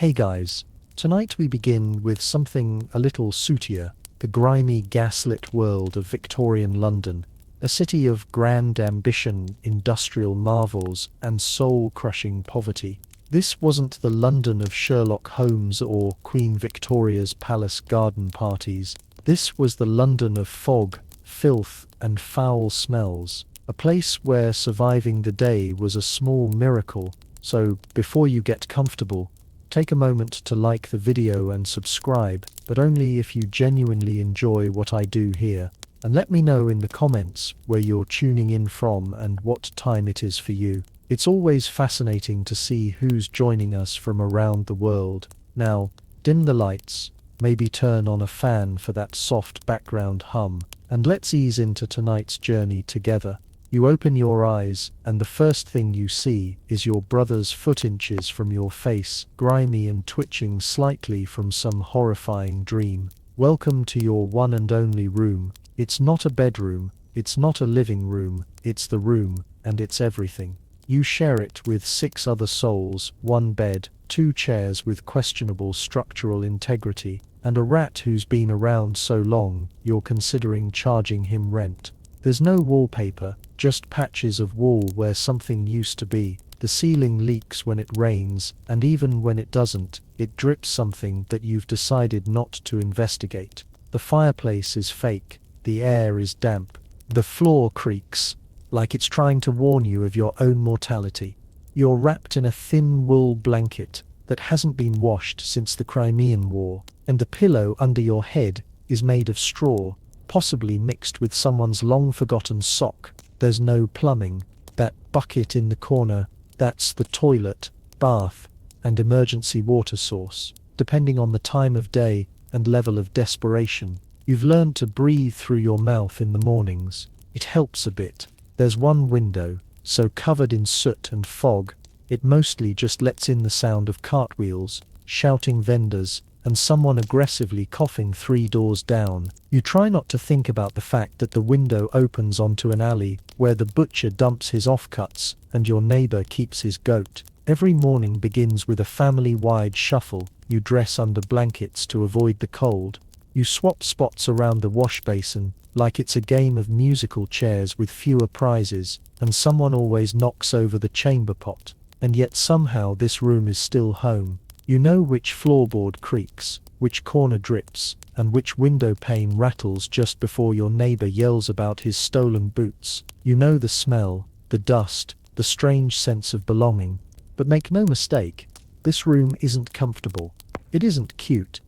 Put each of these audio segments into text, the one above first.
Hey guys, tonight we begin with something a little sootier, the grimy gaslit world of Victorian London, a city of grand ambition, industrial marvels, and soul-crushing poverty. This wasn't the London of Sherlock Holmes or Queen Victoria's palace garden parties. This was the London of fog, filth, and foul smells, a place where surviving the day was a small miracle. So, before you get comfortable, take a moment to like the video and subscribe, but only if you genuinely enjoy what I do here. And let me know in the comments where you're tuning in from and what time it is for you. It's always fascinating to see who's joining us from around the world. Now, dim the lights, maybe turn on a fan for that soft background hum, and let's ease into tonight's journey together. You open your eyes, and the first thing you see is your brother's foot inches from your face, grimy and twitching slightly from some horrifying dream. Welcome to your one and only room. It's not a bedroom, it's not a living room, it's the room, and it's everything. You share it with 6 other souls, 1 bed, 2 chairs with questionable structural integrity, and a rat who's been around so long, you're considering charging him rent. There's no wallpaper, just patches of wall where something used to be. The ceiling leaks when it rains, and even when it doesn't, it drips something that you've decided not to investigate. The fireplace is fake, the air is damp, the floor creaks, like it's trying to warn you of your own mortality. You're wrapped in a thin wool blanket that hasn't been washed since the Crimean War, and the pillow under your head is made of straw, possibly mixed with someone's long-forgotten sock. There's no plumbing. That bucket in the corner, that's the toilet, bath, and emergency water source. Depending on the time of day and level of desperation, you've learned to breathe through your mouth in the mornings. It helps a bit. There's one window, so covered in soot and fog, it mostly just lets in the sound of cartwheels, shouting vendors, and someone aggressively coughing 3 doors down. You try not to think about the fact that the window opens onto an alley where the butcher dumps his offcuts and your neighbor keeps his goat. Every morning begins with a family-wide shuffle. You dress under blankets to avoid the cold. You swap spots around the wash basin like it's a game of musical chairs with fewer prizes, and someone always knocks over the chamber pot. And yet somehow this room is still home. You know which floorboard creaks, which corner drips, and which window pane rattles just before your neighbor yells about his stolen boots. You know the smell, the dust, the strange sense of belonging. But make no mistake, this room isn't comfortable. It isn't cute.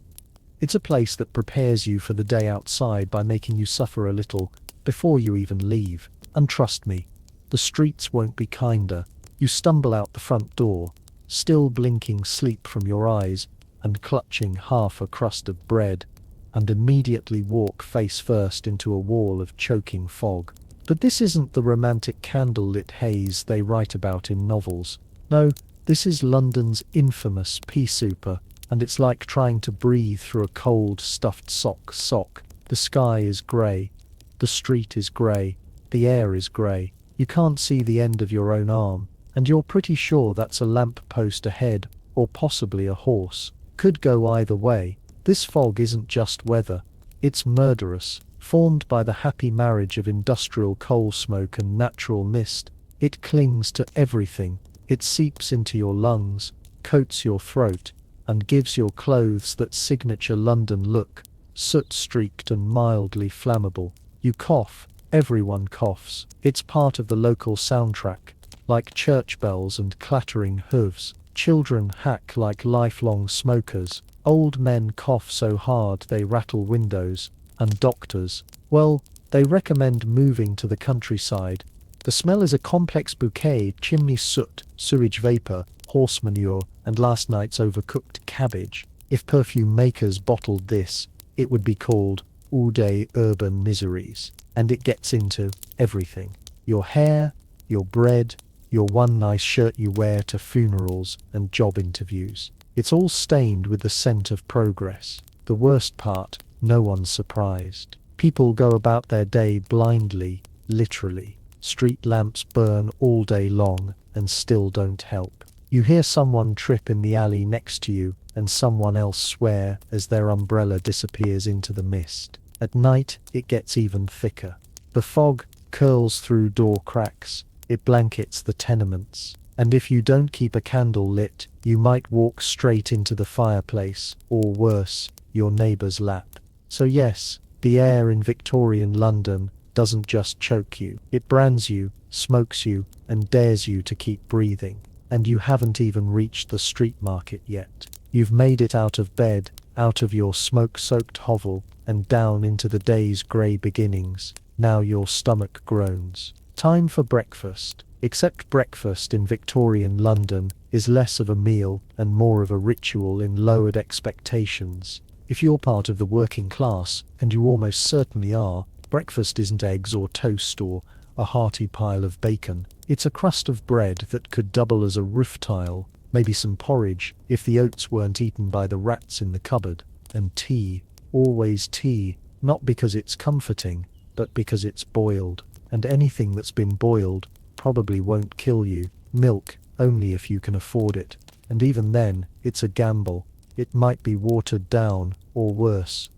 It's a place that prepares you for the day outside by making you suffer a little before you even leave. And trust me, the streets won't be kinder. You stumble out the front door, still blinking sleep from your eyes and clutching half a crust of bread, and immediately walk face first into a wall of choking fog. But this isn't the romantic candlelit haze they write about in novels. No, this is London's infamous pea souper, and it's like trying to breathe through a cold stuffed sock. The sky is grey, the street is grey, the air is grey. You can't see the end of your own arm, and you're pretty sure that's a lamp post ahead, or possibly a horse. Could go either way. This fog isn't just weather, it's murderous, formed by the happy marriage of industrial coal smoke and natural mist. It clings to everything, it seeps into your lungs, coats your throat, and gives your clothes that signature London look, soot-streaked and mildly flammable. You cough, everyone coughs. It's part of the local soundtrack. Like church bells and clattering hooves, children hack like lifelong smokers, old men cough so hard they rattle windows, and doctors, well, they recommend moving to the countryside. The smell is a complex bouquet: chimney soot, sewage vapor, horse manure, and last night's overcooked cabbage. If perfume makers bottled this, it would be called All Day Urban Miseries, and it gets into everything. Your hair, your bread, your one nice shirt you wear to funerals and job interviews. It's all stained with the scent of progress. The worst part, no one's surprised. People go about their day blindly, literally. Street lamps burn all day long and still don't help. You hear someone trip in the alley next to you, and someone else swear as their umbrella disappears into the mist. At night, it gets even thicker. The fog curls through door cracks. It blankets the tenements. And if you don't keep a candle lit, you might walk straight into the fireplace, or worse, your neighbour's lap. So yes, the air in Victorian London doesn't just choke you. It brands you, smokes you, and dares you to keep breathing. And you haven't even reached the street market yet. You've made it out of bed, out of your smoke-soaked hovel, and down into the day's grey beginnings. Now your stomach groans. Time for breakfast. Except breakfast in Victorian London is less of a meal and more of a ritual in lowered expectations. If you're part of the working class, and you almost certainly are, breakfast isn't eggs or toast or a hearty pile of bacon. It's a crust of bread that could double as a roof tile, maybe some porridge if the oats weren't eaten by the rats in the cupboard, and tea, always tea, not because it's comforting, but because it's boiled, and anything that's been boiled probably won't kill you. Milk, only if you can afford it, and even then, it's a gamble. It might be watered down, or worse,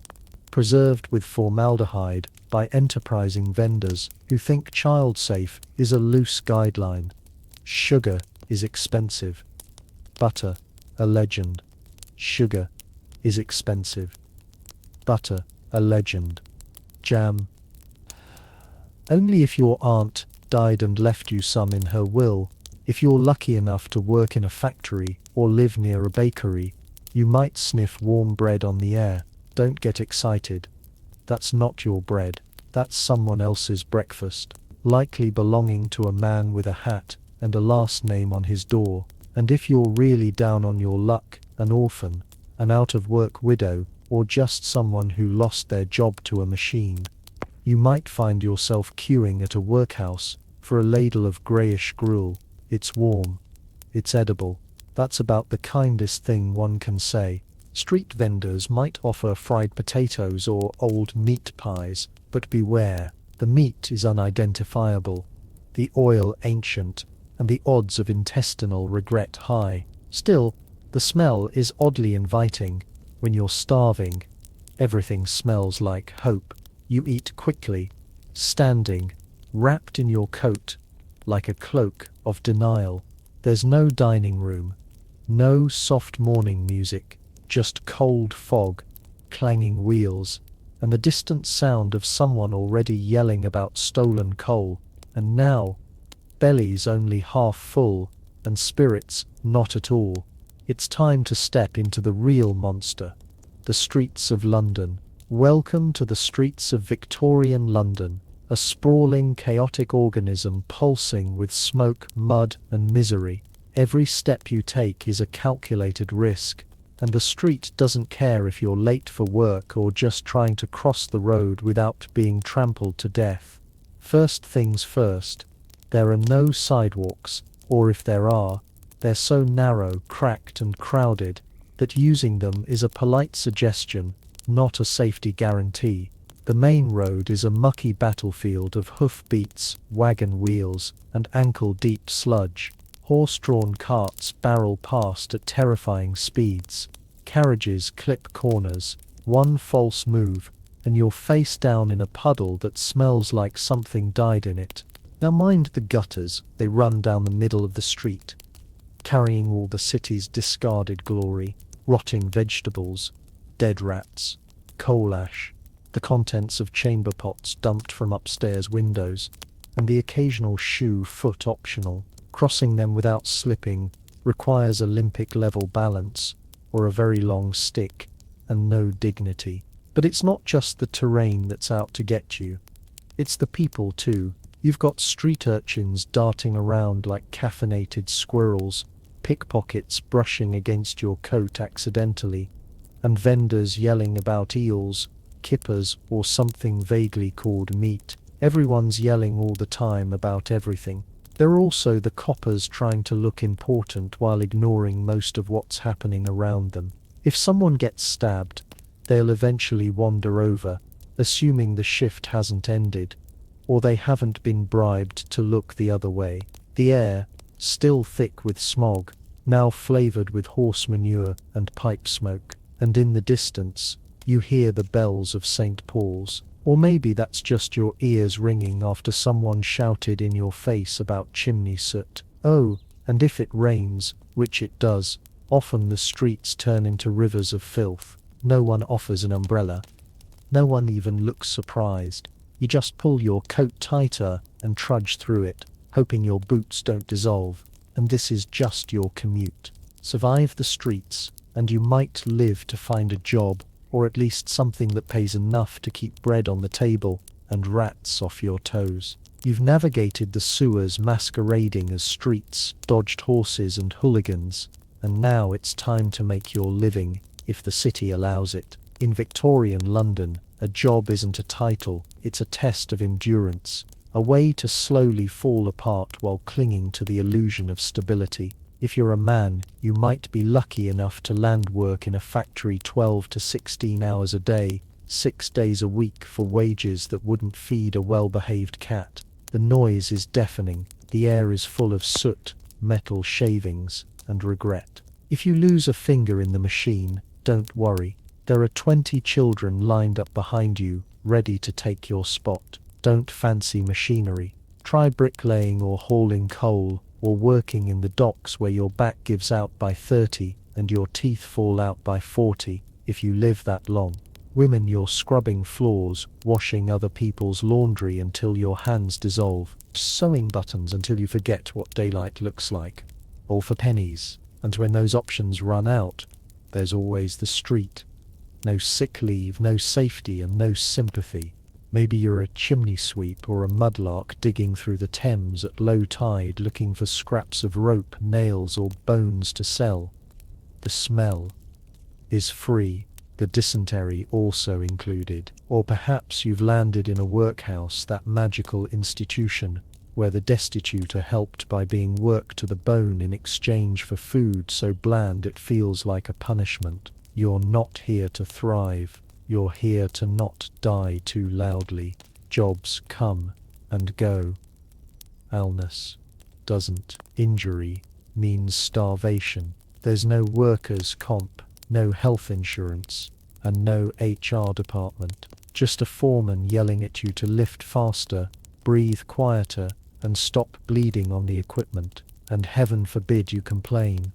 preserved with formaldehyde by enterprising vendors who think child-safe is a loose guideline. Sugar is expensive. Butter, a legend. Sugar is expensive. Butter, a legend. Jam. Only if your aunt died and left you some in her will. If you're lucky enough to work in a factory or live near a bakery, you might sniff warm bread on the air. Don't get excited. That's not your bread. That's someone else's breakfast, likely belonging to a man with a hat and a last name on his door. And if you're really down on your luck, an orphan, an out-of-work widow, or just someone who lost their job to a machine, you might find yourself queuing at a workhouse for a ladle of greyish gruel. It's warm. It's edible. That's about the kindest thing one can say. Street vendors might offer fried potatoes or old meat pies, but beware, the meat is unidentifiable, the oil ancient, and the odds of intestinal regret high. Still, the smell is oddly inviting. When you're starving, everything smells like hope. You eat quickly, standing, wrapped in your coat, like a cloak of denial. There's no dining room, no soft morning music, just cold fog, clanging wheels, and the distant sound of someone already yelling about stolen coal. And now, bellies only half full, and spirits not at all. It's time to step into the real monster, the streets of London. Welcome to the streets of Victorian London, a sprawling, chaotic organism pulsing with smoke, mud, and misery. Every step you take is a calculated risk, and the street doesn't care if you're late for work or just trying to cross the road without being trampled to death. First things first, there are no sidewalks, or if there are, they're so narrow, cracked, and crowded that using them is a polite suggestion, not a safety guarantee. The main road is a mucky battlefield of hoof-beats, wagon wheels, and ankle-deep sludge. Horse-drawn carts barrel past at terrifying speeds. Carriages clip corners. One false move, and you're face down in a puddle that smells like something died in it. Now mind the gutters, they run down the middle of the street, carrying all the city's discarded glory, rotting vegetables, dead rats, coal ash, the contents of chamber pots dumped from upstairs windows, and the occasional shoe foot optional. Crossing them without slipping requires Olympic-level balance, or a very long stick, and no dignity. But it's not just the terrain that's out to get you. It's the people too. You've got street urchins darting around like caffeinated squirrels, pickpockets brushing against your coat accidentally, and vendors yelling about eels, kippers, or something vaguely called meat. Everyone's yelling all the time about everything. There are also the coppers trying to look important while ignoring most of what's happening around them. If someone gets stabbed, they'll eventually wander over, assuming the shift hasn't ended, or they haven't been bribed to look the other way. The air, still thick with smog, now flavoured with horse manure and pipe smoke, and in the distance, you hear the bells of St. Paul's. Or maybe that's just your ears ringing after someone shouted in your face about chimney soot. Oh, and if it rains, which it does, often the streets turn into rivers of filth. No one offers an umbrella. No one even looks surprised. You just pull your coat tighter and trudge through it, hoping your boots don't dissolve. And this is just your commute. Survive the streets, and you might live to find a job, or at least something that pays enough to keep bread on the table and rats off your toes. You've navigated the sewers masquerading as streets, dodged horses and hooligans, and now it's time to make your living, if the city allows it. In Victorian London, a job isn't a title, it's a test of endurance, a way to slowly fall apart while clinging to the illusion of stability. If you're a man, you might be lucky enough to land work in a factory 12 to 16 hours a day, 6 days a week for wages that wouldn't feed a well-behaved cat. The noise is deafening, the air is full of soot, metal shavings, and regret. If you lose a finger in the machine, don't worry. There are 20 children lined up behind you, ready to take your spot. Don't fancy machinery. Try bricklaying or hauling coal, or working in the docks where your back gives out by 30 and your teeth fall out by 40, if you live that long. Women, you're scrubbing floors, washing other people's laundry until your hands dissolve, sewing buttons until you forget what daylight looks like, all for pennies. And when those options run out, there's always the street. No sick leave, no safety, and no sympathy. Maybe you're a chimney sweep or a mudlark digging through the Thames at low tide looking for scraps of rope, nails, or bones to sell. The smell is free, the dysentery also included. Or perhaps you've landed in a workhouse, that magical institution where the destitute are helped by being worked to the bone in exchange for food so bland it feels like a punishment. You're not here to thrive. You're here to not die too loudly. Jobs come and go. Illness doesn't. Injury means starvation. There's no workers' comp, no health insurance, and no HR department. Just a foreman yelling at you to lift faster, breathe quieter, and stop bleeding on the equipment. And heaven forbid you complain.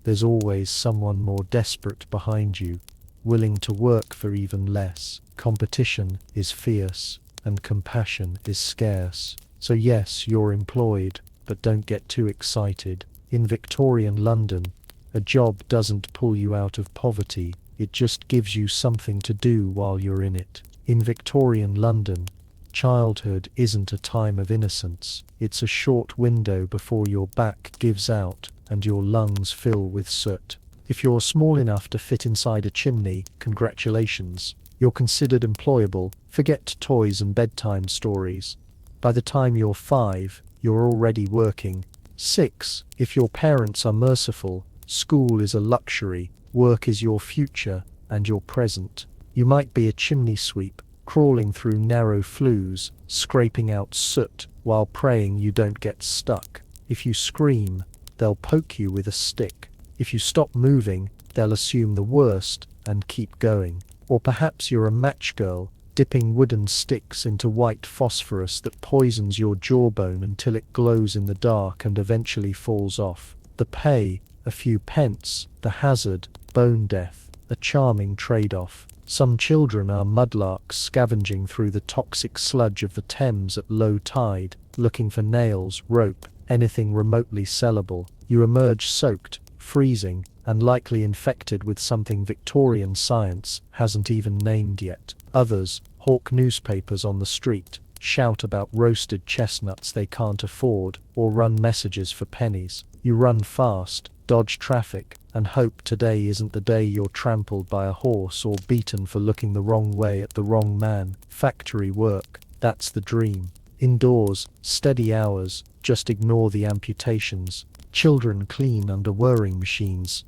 There's always someone more desperate behind you, willing to work for even less. Competition is fierce, and compassion is scarce. So yes, you're employed, but don't get too excited. In Victorian London, a job doesn't pull you out of poverty, it just gives you something to do while you're in it. In Victorian London, childhood isn't a time of innocence, it's a short window before your back gives out and your lungs fill with soot. If you're small enough to fit inside a chimney, congratulations. You're considered employable. Forget toys and bedtime stories. By the time you're 5, you're already working. 6, if your parents are merciful, school is a luxury, work is your future and your present. You might be a chimney sweep, crawling through narrow flues, scraping out soot while praying you don't get stuck. If you scream, they'll poke you with a stick. If you stop moving, they'll assume the worst and keep going. Or perhaps you're a match girl, dipping wooden sticks into white phosphorus that poisons your jawbone until it glows in the dark and eventually falls off. The pay, a few pence, the hazard, bone death, a charming trade-off. Some children are mudlarks scavenging through the toxic sludge of the Thames at low tide, looking for nails, rope, anything remotely sellable. You emerge soaked, freezing, and likely infected with something Victorian science hasn't even named yet. Others hawk newspapers on the street, shout about roasted chestnuts they can't afford, or run messages for pennies. You run fast, dodge traffic, and hope today isn't the day you're trampled by a horse or beaten for looking the wrong way at the wrong man. Factory work, that's the dream. Indoors, steady hours, just ignore the amputations. Children clean under whirring machines,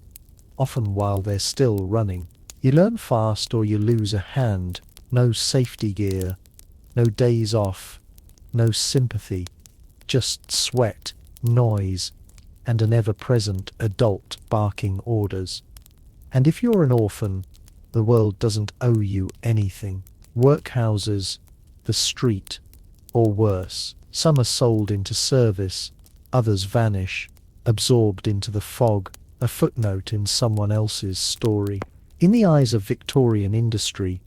often while they're still running. You learn fast or you lose a hand. No safety gear, no days off, no sympathy, just sweat, noise, and an ever-present adult barking orders. And if you're an orphan, the world doesn't owe you anything. Workhouses, the street, or worse. Some are sold into service, others vanish, absorbed into the fog, a footnote in someone else's story. In the eyes of Victorian industry,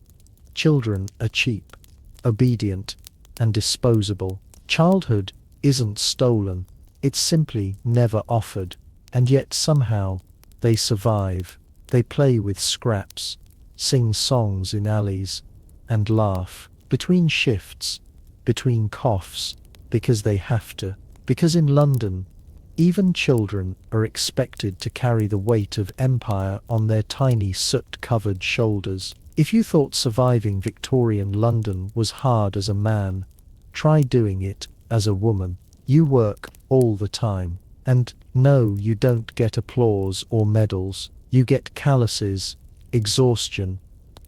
children are cheap, obedient, and disposable. Childhood isn't stolen, it's simply never offered, and yet somehow they survive. They play with scraps, sing songs in alleys, and laugh between shifts, between coughs, because they have to. Because in London, even children are expected to carry the weight of empire on their tiny soot-covered shoulders. If you thought surviving Victorian London was hard as a man, try doing it as a woman. You work all the time. And no, you don't get applause or medals. You get calluses, exhaustion,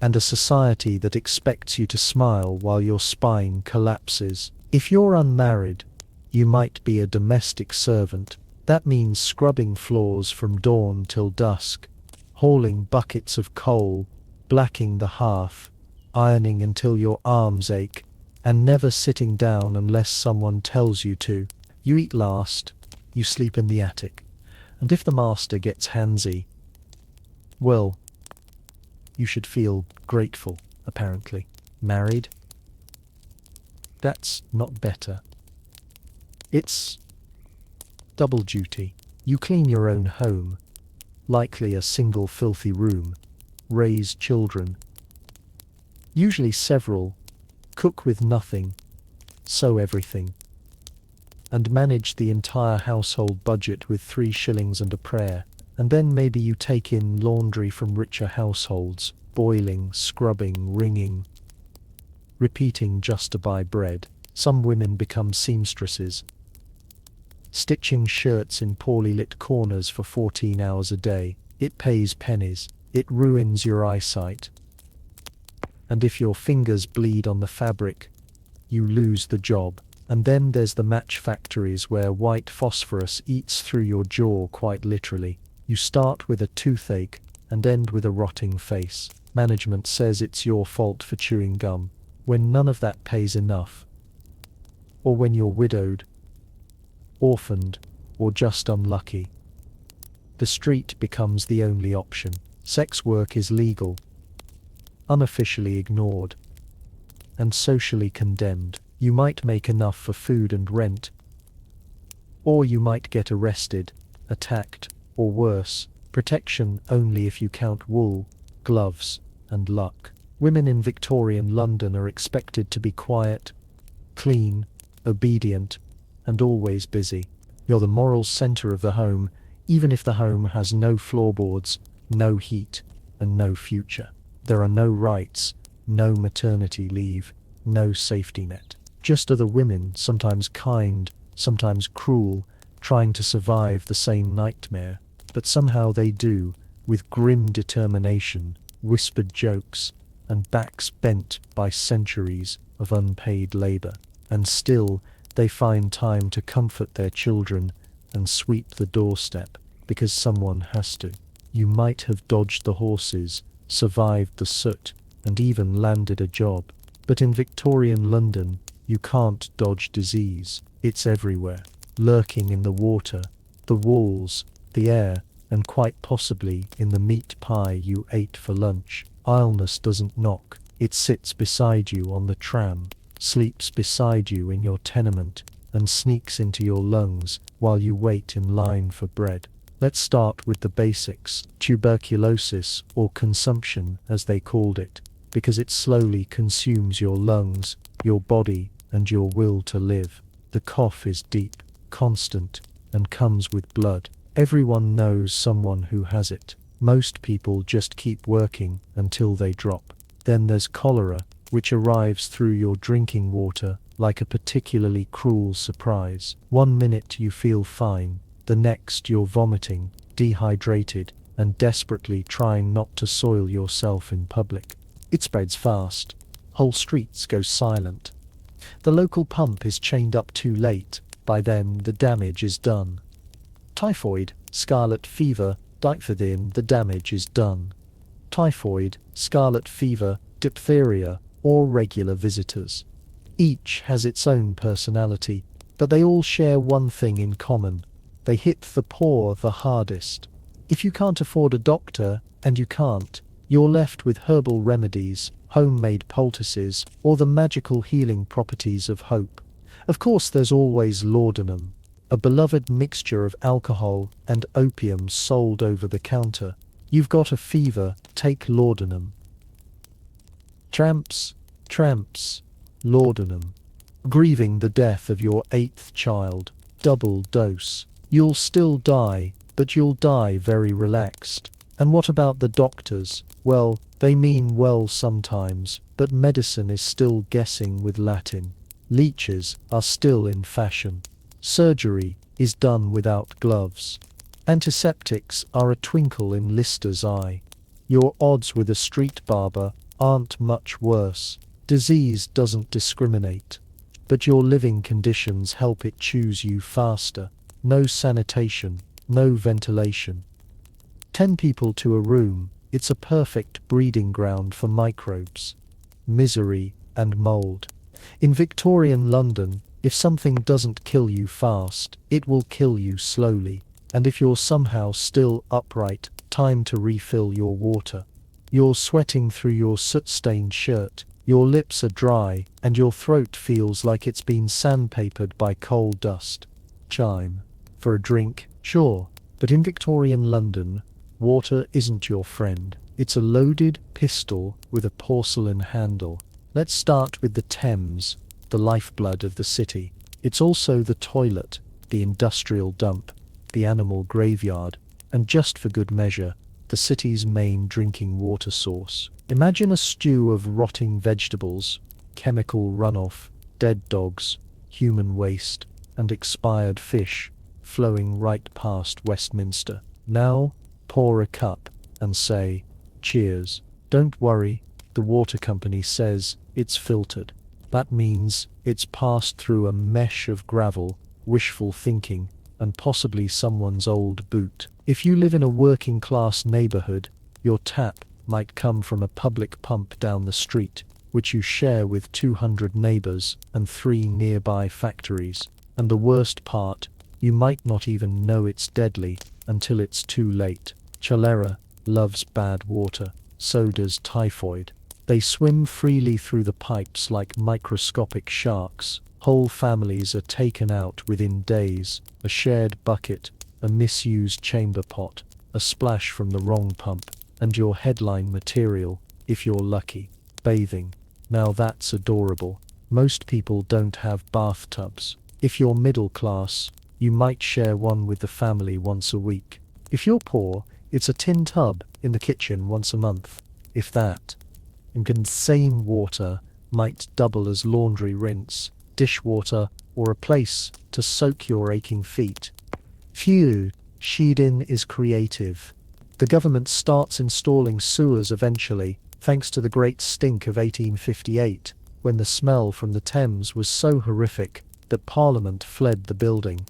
and a society that expects you to smile while your spine collapses. If you're unmarried, you might be a domestic servant. That means scrubbing floors from dawn till dusk, hauling buckets of coal, blacking the hearth, ironing until your arms ache, and never sitting down unless someone tells you to. You eat last, you sleep in the attic, and if the master gets handsy, well, you should feel grateful, apparently. Married? That's not better. It's double duty. You clean your own home, likely a single filthy room, raise children, usually several, cook with nothing, sew everything, and manage the entire household budget with 3 shillings and a prayer. And then maybe you take in laundry from richer households, boiling, scrubbing, wringing, repeating just to buy bread. Some women become seamstresses, stitching shirts in poorly lit corners for 14 hours a day. It pays pennies. It ruins your eyesight. And if your fingers bleed on the fabric, you lose the job. And then there's the match factories where white phosphorus eats through your jaw quite literally. You start with a toothache and end with a rotting face. Management says it's your fault for chewing gum, when none of that pays enough. Or when you're widowed, orphaned, or just unlucky. The street becomes the only option. Sex work is legal, unofficially ignored, and socially condemned. You might make enough for food and rent, or you might get arrested, attacked, or worse, protection only if you count wool, gloves, and luck. Women in Victorian London are expected to be quiet, clean, obedient, and always busy. You're the moral center of the home, even if the home has no floorboards, no heat, and no future. There are no rights, no maternity leave, no safety net. Just other women, sometimes kind, sometimes cruel, trying to survive the same nightmare. But somehow they do, with grim determination, whispered jokes, and backs bent by centuries of unpaid labor. And still, they find time to comfort their children and sweep the doorstep, because someone has to. You might have dodged the horses, survived the soot, and even landed a job. But in Victorian London, you can't dodge disease. It's everywhere, lurking in the water, the walls, the air, and quite possibly in the meat pie you ate for lunch. Illness doesn't knock, it sits beside you on the tram, sleeps beside you in your tenement, and sneaks into your lungs while you wait in line for bread. Let's start with the basics. Tuberculosis, or consumption as they called it, because it slowly consumes your lungs, your body, and your will to live. The cough is deep, constant, and comes with blood. Everyone knows someone who has it. Most people just keep working until they drop. Then there's cholera, which arrives through your drinking water like a particularly cruel surprise. 1 minute you feel fine, the next you're vomiting, dehydrated, and desperately trying not to soil yourself in public. It spreads fast. Whole streets go silent. The local pump is chained up too late. By then, the damage is done. Typhoid, scarlet fever, diphtheria, the damage is done. Typhoid, scarlet fever, diphtheria, or regular visitors. Each has its own personality, but they all share one thing in common. They hit the poor the hardest. If you can't afford a doctor, and you can't, you're left with herbal remedies, homemade poultices, or the magical healing properties of hope. Of course, there's always laudanum, a beloved mixture of alcohol and opium sold over the counter. You've got a fever, take laudanum. Tramps, laudanum. Grieving the death of your 8th child, double dose. You'll still die, but you'll die very relaxed. And what about the doctors? Well, they mean well sometimes, but medicine is still guessing with Latin. Leeches are still in fashion. Surgery is done without gloves. Antiseptics are a twinkle in Lister's eye. Your odds with a street barber aren't much worse. Disease doesn't discriminate. But your living conditions help it choose you faster. No sanitation, no ventilation. 10 people to a room, it's a perfect breeding ground for microbes. Misery and mold. In Victorian London, if something doesn't kill you fast, it will kill you slowly. And if you're somehow still upright, time to refill your water. You're sweating through your soot-stained shirt, your lips are dry, and your throat feels like it's been sandpapered by coal dust. Chime. For a drink, sure, but in Victorian London, water isn't your friend. It's a loaded pistol with a porcelain handle. Let's start with the Thames, the lifeblood of the city. It's also the toilet, the industrial dump, the animal graveyard, and just for good measure, the city's main drinking water source. Imagine a stew of rotting vegetables, chemical runoff, dead dogs, human waste, and expired fish flowing right past Westminster. Now, pour a cup and say, cheers. Don't worry, the water company says it's filtered. That means it's passed through a mesh of gravel, wishful thinking, and possibly someone's old boot. If you live in a working-class neighborhood, your tap might come from a public pump down the street, which you share with 200 neighbors and 3 nearby factories. And the worst part, you might not even know it's deadly until it's too late. Cholera loves bad water, so does typhoid. They swim freely through the pipes like microscopic sharks. Whole families are taken out within days. A shared bucket, a misused chamber pot, a splash from the wrong pump, and your headline material, if you're lucky. Bathing. Now that's adorable. Most people don't have bathtubs. If you're middle class, you might share one with the family once a week. If you're poor, it's a tin tub in the kitchen once a month, if that. And the same water might double as laundry rinse, dishwater, or a place to soak your aching feet. Phew, Shedin is creative. The government starts installing sewers eventually, thanks to the Great Stink of 1858, when the smell from the Thames was so horrific that Parliament fled the building.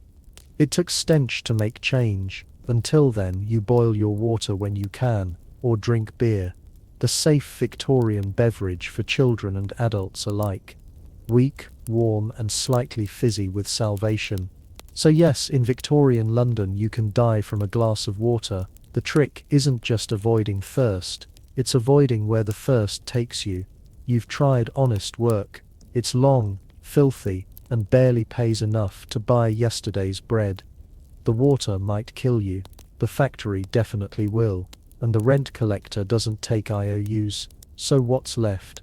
It took stench to make change. Until then, you boil your water when you can, or drink beer, the safe Victorian beverage for children and adults alike. Weak, warm, and slightly fizzy with salvation. So yes, in Victorian London you can die from a glass of water. The trick isn't just avoiding thirst, it's avoiding where the thirst takes you. You've tried honest work. It's long, filthy, and barely pays enough to buy yesterday's bread. The water might kill you, the factory definitely will, and the rent collector doesn't take IOUs, so what's left?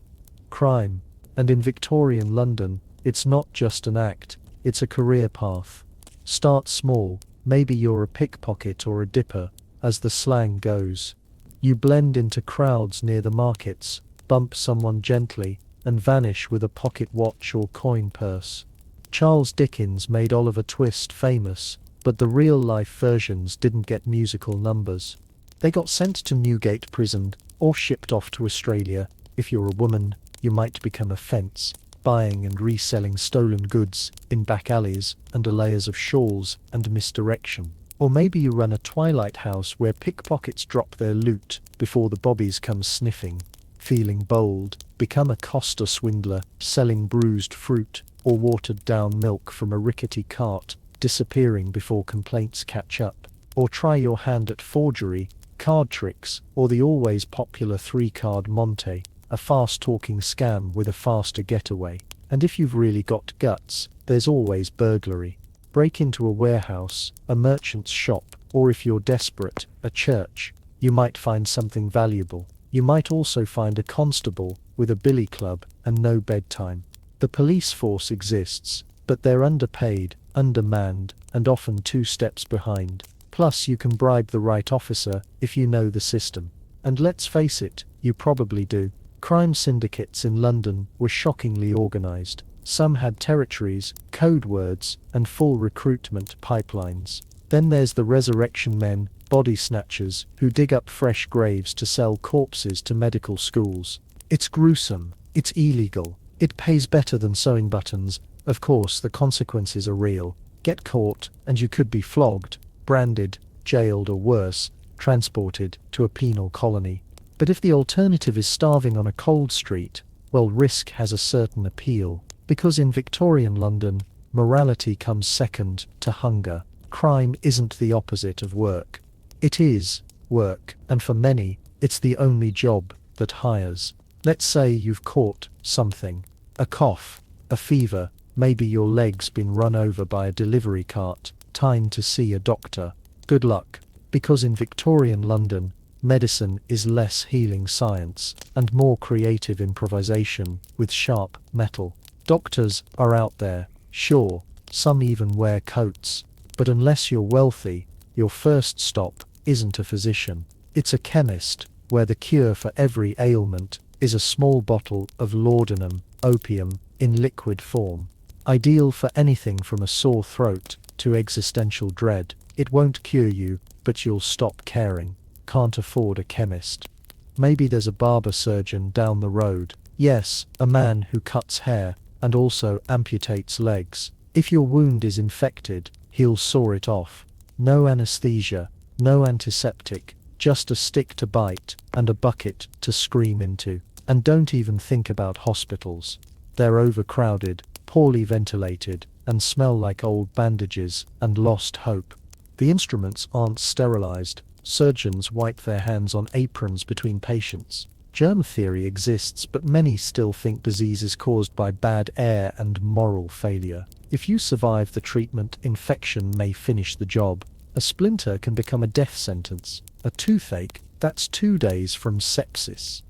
Crime. And in Victorian London, it's not just an act, it's a career path. Start small, maybe you're a pickpocket or a dipper, as the slang goes. You blend into crowds near the markets, bump someone gently, and vanish with a pocket watch or coin purse. Charles Dickens made Oliver Twist famous, but the real-life versions didn't get musical numbers. They got sent to Newgate Prison, or shipped off to Australia. If you're a woman, you might become a fence, buying and reselling stolen goods in back alleys under layers of shawls and misdirection. Or maybe you run a twilight house where pickpockets drop their loot before the bobbies come sniffing. Feeling bold, become a Costa swindler, selling bruised fruit or watered down milk from a rickety cart, disappearing before complaints catch up. Or try your hand at forgery, card tricks, or the always popular 3-card Monte, a fast-talking scam with a faster getaway. And if you've really got guts, there's always burglary. Break into a warehouse, a merchant's shop, or if you're desperate, a church. You might find something valuable. You might also find a constable with a billy club and no bedtime. The police force exists, but they're underpaid, undermanned, and often 2 steps behind. Plus you can bribe the right officer if you know the system. And let's face it, you probably do. Crime syndicates in London were shockingly organized. Some had territories, code words, and full recruitment pipelines. Then there's the resurrection men, body snatchers, who dig up fresh graves to sell corpses to medical schools. It's gruesome. It's illegal. It pays better than sewing buttons. Of course, the consequences are real. Get caught, and you could be flogged, branded, jailed, or worse, transported to a penal colony. But if the alternative is starving on a cold street, well, risk has a certain appeal. Because in Victorian London, morality comes second to hunger. Crime isn't the opposite of work. It is work, and for many, it's the only job that hires. Let's say you've caught something. A cough, a fever, maybe your leg's been run over by a delivery cart. Time to see a doctor. Good luck, because in Victorian London, medicine is less healing science and more creative improvisation with sharp metal. Doctors are out there, sure, some even wear coats, but unless you're wealthy, your first stop isn't a physician. It's a chemist, where the cure for every ailment is a small bottle of laudanum, opium, in liquid form. Ideal for anything from a sore throat to existential dread. It won't cure you, but you'll stop caring. Can't afford a chemist. Maybe there's a barber surgeon down the road. Yes, a man who cuts hair and also amputates legs. If your wound is infected, he'll saw it off. No anesthesia, no antiseptic, just a stick to bite and a bucket to scream into. And don't even think about hospitals. They're overcrowded, poorly ventilated, and smell like old bandages and lost hope. The instruments aren't sterilized. Surgeons wipe their hands on aprons between patients. Germ theory exists, but many still think disease is caused by bad air and moral failure. If you survive the treatment, infection may finish the job. A splinter can become a death sentence. A toothache, that's 2 days from sepsis.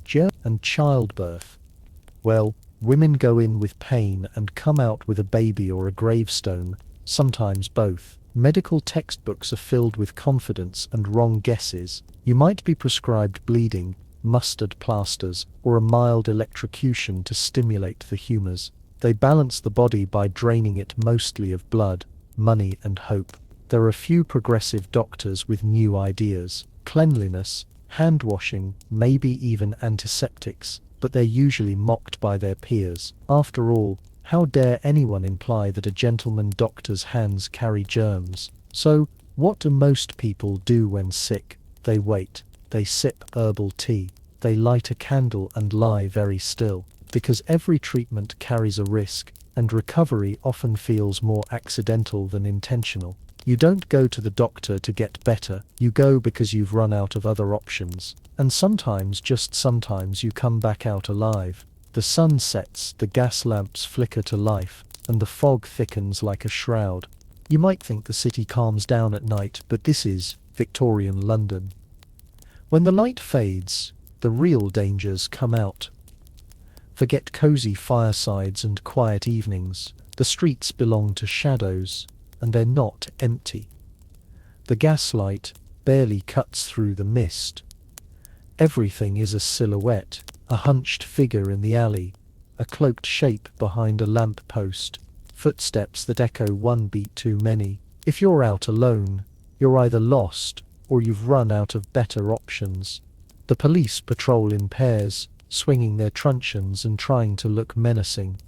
Germ and childbirth. Well, women go in with pain and come out with a baby or a gravestone, sometimes both. Medical textbooks are filled with confidence and wrong guesses. You might be prescribed bleeding, mustard plasters, or a mild electrocution to stimulate the humours. They balance the body by draining it mostly of blood, money, and hope. There are few progressive doctors with new ideas. Cleanliness, hand washing, maybe even antiseptics, but they're usually mocked by their peers. After all, how dare anyone imply that a gentleman doctor's hands carry germs? So, what do most people do when sick? They wait. They sip herbal tea. They light a candle and lie very still. Because every treatment carries a risk, and recovery often feels more accidental than intentional. You don't go to the doctor to get better. You go because you've run out of other options. And sometimes, just sometimes, you come back out alive. The sun sets, the gas lamps flicker to life, and the fog thickens like a shroud. You might think the city calms down at night, but this is Victorian London. When the light fades, the real dangers come out. Forget cosy firesides and quiet evenings. The streets belong to shadows, and they're not empty. The gaslight barely cuts through the mist. Everything is a silhouette, a hunched figure in the alley, a cloaked shape behind a lamp post, footsteps that echo one beat too many. If you're out alone, you're either lost or you've run out of better options. The police patrol in pairs, swinging their truncheons and trying to look menacing.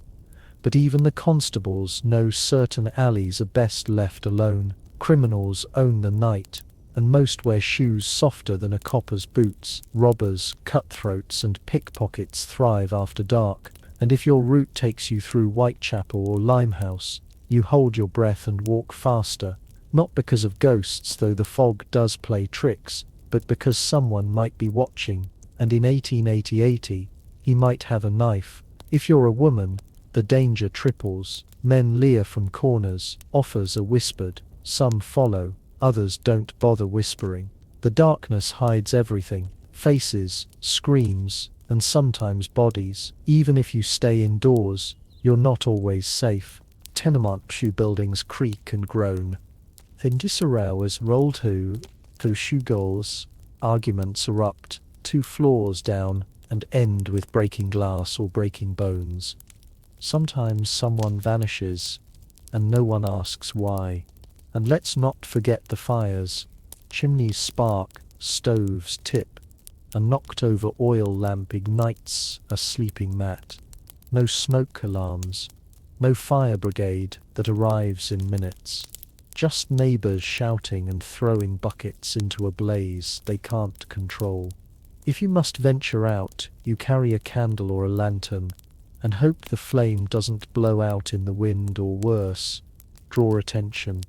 But even the constables know certain alleys are best left alone. Criminals own the night, and most wear shoes softer than a copper's boots. Robbers, cutthroats, and pickpockets thrive after dark, and if your route takes you through Whitechapel or Limehouse, you hold your breath and walk faster, not because of ghosts, though the fog does play tricks, but because someone might be watching, and in 1880, he might have a knife. If you're a woman, the danger triples. Men leer from corners, offers are whispered, some follow, others don't bother whispering. The darkness hides everything, faces, screams, and sometimes bodies. Even if you stay indoors, you're not always safe. Tenement buildings creak and groan. In disarray as roll to shoe goals, arguments erupt, 2 floors down, and end with breaking glass or breaking bones. Sometimes someone vanishes, and no one asks why. And let's not forget the fires. Chimneys spark, stoves tip. A knocked-over oil lamp ignites a sleeping mat. No smoke alarms. No fire brigade that arrives in minutes. Just neighbors shouting and throwing buckets into a blaze they can't control. If you must venture out, you carry a candle or a lantern, and hope the flame doesn't blow out in the wind, or worse, draw attention.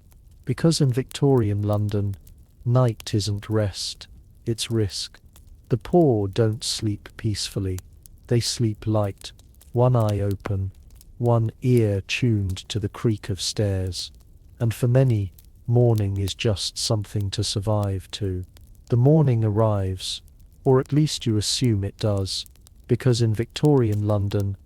Because in Victorian London, night isn't rest, it's risk. The poor don't sleep peacefully. They sleep light, one eye open, one ear tuned to the creak of stairs. And for many, morning is just something to survive to. The morning arrives, or at least you assume it does, because in Victorian London,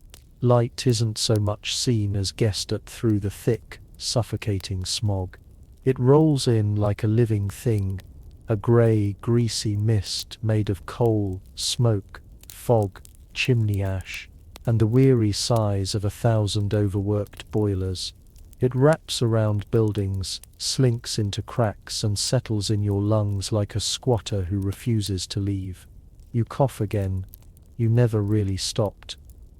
light isn't so much seen as guessed at through the thick, suffocating smog. It rolls in like a living thing, a grey, greasy mist made of coal, smoke, fog, chimney ash, and the weary sighs of 1,000 overworked boilers. It wraps around buildings, slinks into cracks, and settles in your lungs like a squatter who refuses to leave. You cough again. You never really stopped.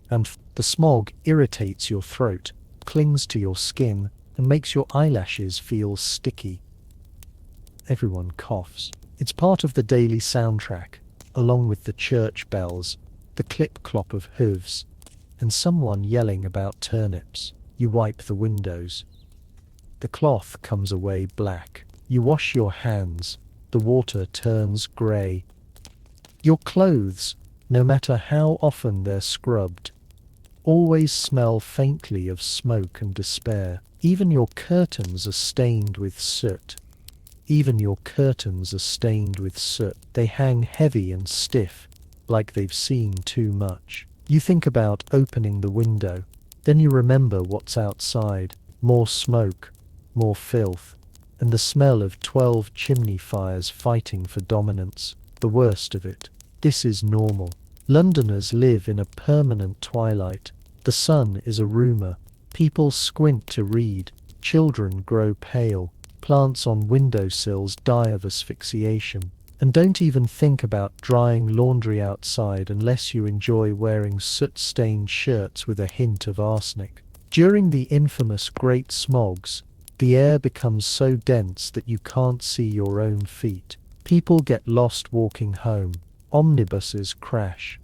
And the smog irritates your throat, clings to your skin, and makes your eyelashes feel sticky. Everyone coughs. It's part of the daily soundtrack, along with the church bells, the clip-clop of hooves, and someone yelling about turnips. You wipe the windows. The cloth comes away black. You wash your hands. The water turns grey. Your clothes, no matter how often they're scrubbed, always smell faintly of smoke and despair. Even your curtains are stained with soot. Even your curtains are stained with soot. They hang heavy and stiff, like they've seen too much. You think about opening the window. Then you remember what's outside. More smoke, more filth, and the smell of 12 chimney fires fighting for dominance. The worst of it. This is normal. Londoners live in a permanent twilight. The sun is a rumour. People squint to read. Children grow pale. Plants on windowsills die of asphyxiation. And don't even think about drying laundry outside unless you enjoy wearing soot-stained shirts with a hint of arsenic. During the infamous Great Smogs, the air becomes so dense that you can't see your own feet. People get lost walking home. Omnibuses crash.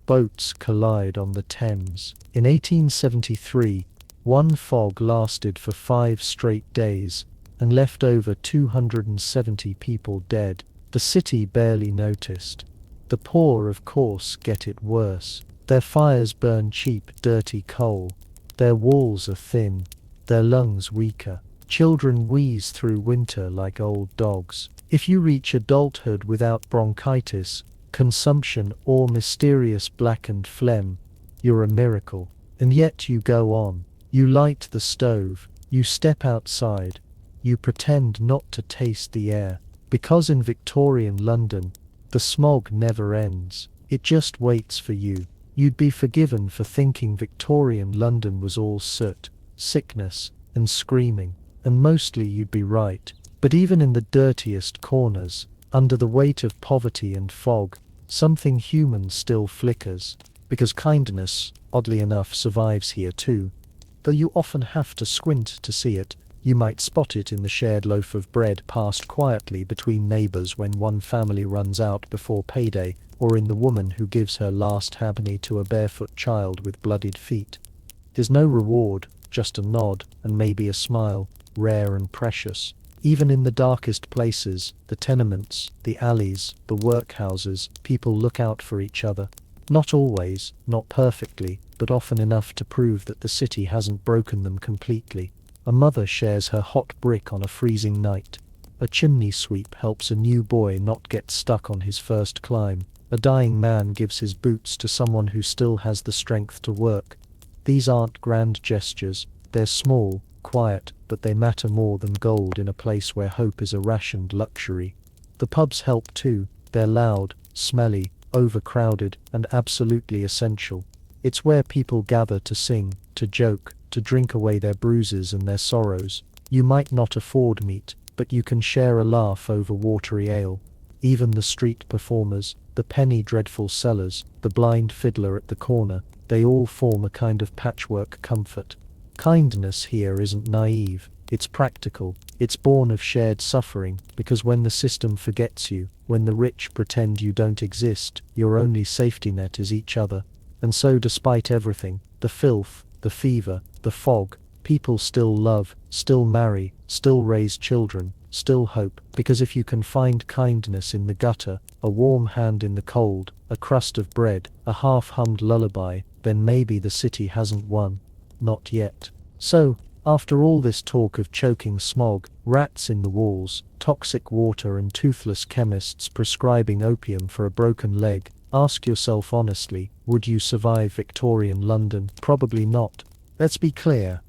Boats collide on the Thames. In 1873, one fog lasted for 5 straight days and left over 270 people dead. The city barely noticed. The poor, of course, get it worse. Their fires burn cheap, dirty coal. Their walls are thin, their lungs weaker. Children wheeze through winter like old dogs. If you reach adulthood without bronchitis, consumption, or mysterious blackened phlegm, you're a miracle. And yet you go on. You light the stove. You step outside. You pretend not to taste the air. Because in Victorian London, the smog never ends. It just waits for you. You'd be forgiven for thinking Victorian London was all soot, sickness, and screaming. And mostly you'd be right. But even in the dirtiest corners, under the weight of poverty and fog, something human still flickers. Because kindness, oddly enough, survives here too. Though you often have to squint to see it. You might spot it in the shared loaf of bread passed quietly between neighbors when one family runs out before payday, or in the woman who gives her last halfpenny to a barefoot child with bloodied feet. There's no reward, just a nod, and maybe a smile, rare and precious. Even in the darkest places, the tenements, the alleys, the workhouses, people look out for each other. Not always, not perfectly, but often enough to prove that the city hasn't broken them completely. A mother shares her hot brick on a freezing night. A chimney sweep helps a new boy not get stuck on his first climb. A dying man gives his boots to someone who still has the strength to work. These aren't grand gestures, they're small, quiet, but they matter more than gold in a place where hope is a rationed luxury. The pubs help too, they're loud, smelly, overcrowded, and absolutely essential. It's where people gather to sing, to joke, to drink away their bruises and their sorrows. You might not afford meat, but you can share a laugh over watery ale. Even the street performers, the penny dreadful sellers, the blind fiddler at the corner, they all form a kind of patchwork comfort. Kindness here isn't naive, it's practical, it's born of shared suffering, because when the system forgets you, when the rich pretend you don't exist, your only safety net is each other. And so despite everything, the filth, the fever, the fog, people still love, still marry, still raise children, still hope, because if you can find kindness in the gutter, a warm hand in the cold, a crust of bread, a half-hummed lullaby, then maybe the city hasn't won. Not yet. So, after all this talk of choking smog, rats in the walls, toxic water and toothless chemists prescribing opium for a broken leg, ask yourself honestly, would you survive Victorian London? Probably not. Let's be clear.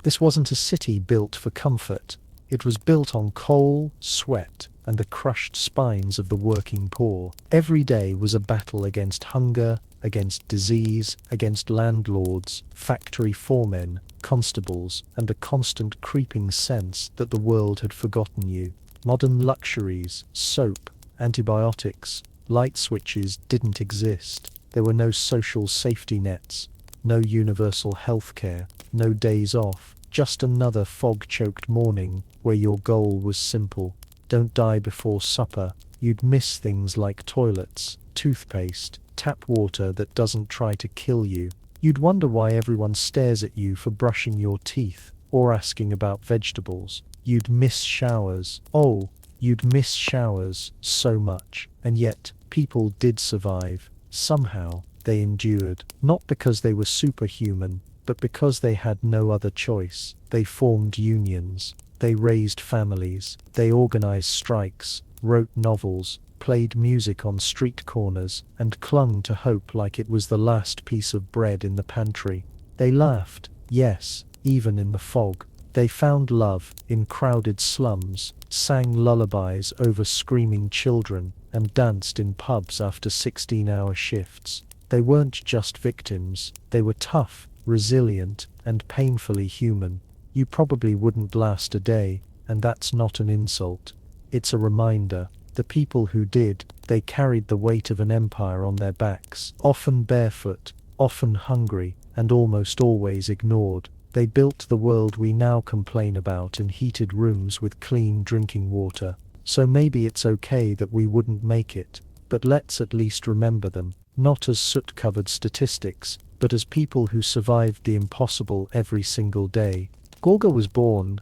This wasn't a city built for comfort. It was built on coal, sweat, and the crushed spines of the working poor. Every day was a battle against hunger, against disease, against landlords, factory foremen, constables, and the constant creeping sense that the world had forgotten you. Modern luxuries, soap, antibiotics, light switches didn't exist. There were no social safety nets, no universal health care, no days off, just another fog-choked morning where your goal was simple. Don't die before supper. You'd miss things like toilets, toothpaste, tap water that doesn't try to kill you. You'd wonder why everyone stares at you for brushing your teeth or asking about vegetables. You'd miss showers. Oh, you'd miss showers so much. And yet, people did survive. Somehow, they endured. Not because they were superhuman, but because they had no other choice. They formed unions. They raised families. They organized strikes, wrote novels, played music on street corners, and clung to hope like it was the last piece of bread in the pantry. They laughed, yes, even in the fog. They found love in crowded slums, sang lullabies over screaming children, and danced in pubs after 16-hour shifts. They weren't just victims, they were tough, resilient, and painfully human. You probably wouldn't last a day, and that's not an insult. It's a reminder. The people who did, they carried the weight of an empire on their backs, often barefoot, often hungry, and almost always ignored. They built the world we now complain about in heated rooms with clean drinking water. So maybe it's okay that we wouldn't make it, but let's at least remember them, not as soot-covered statistics, but as people who survived the impossible every single day. Gorga was born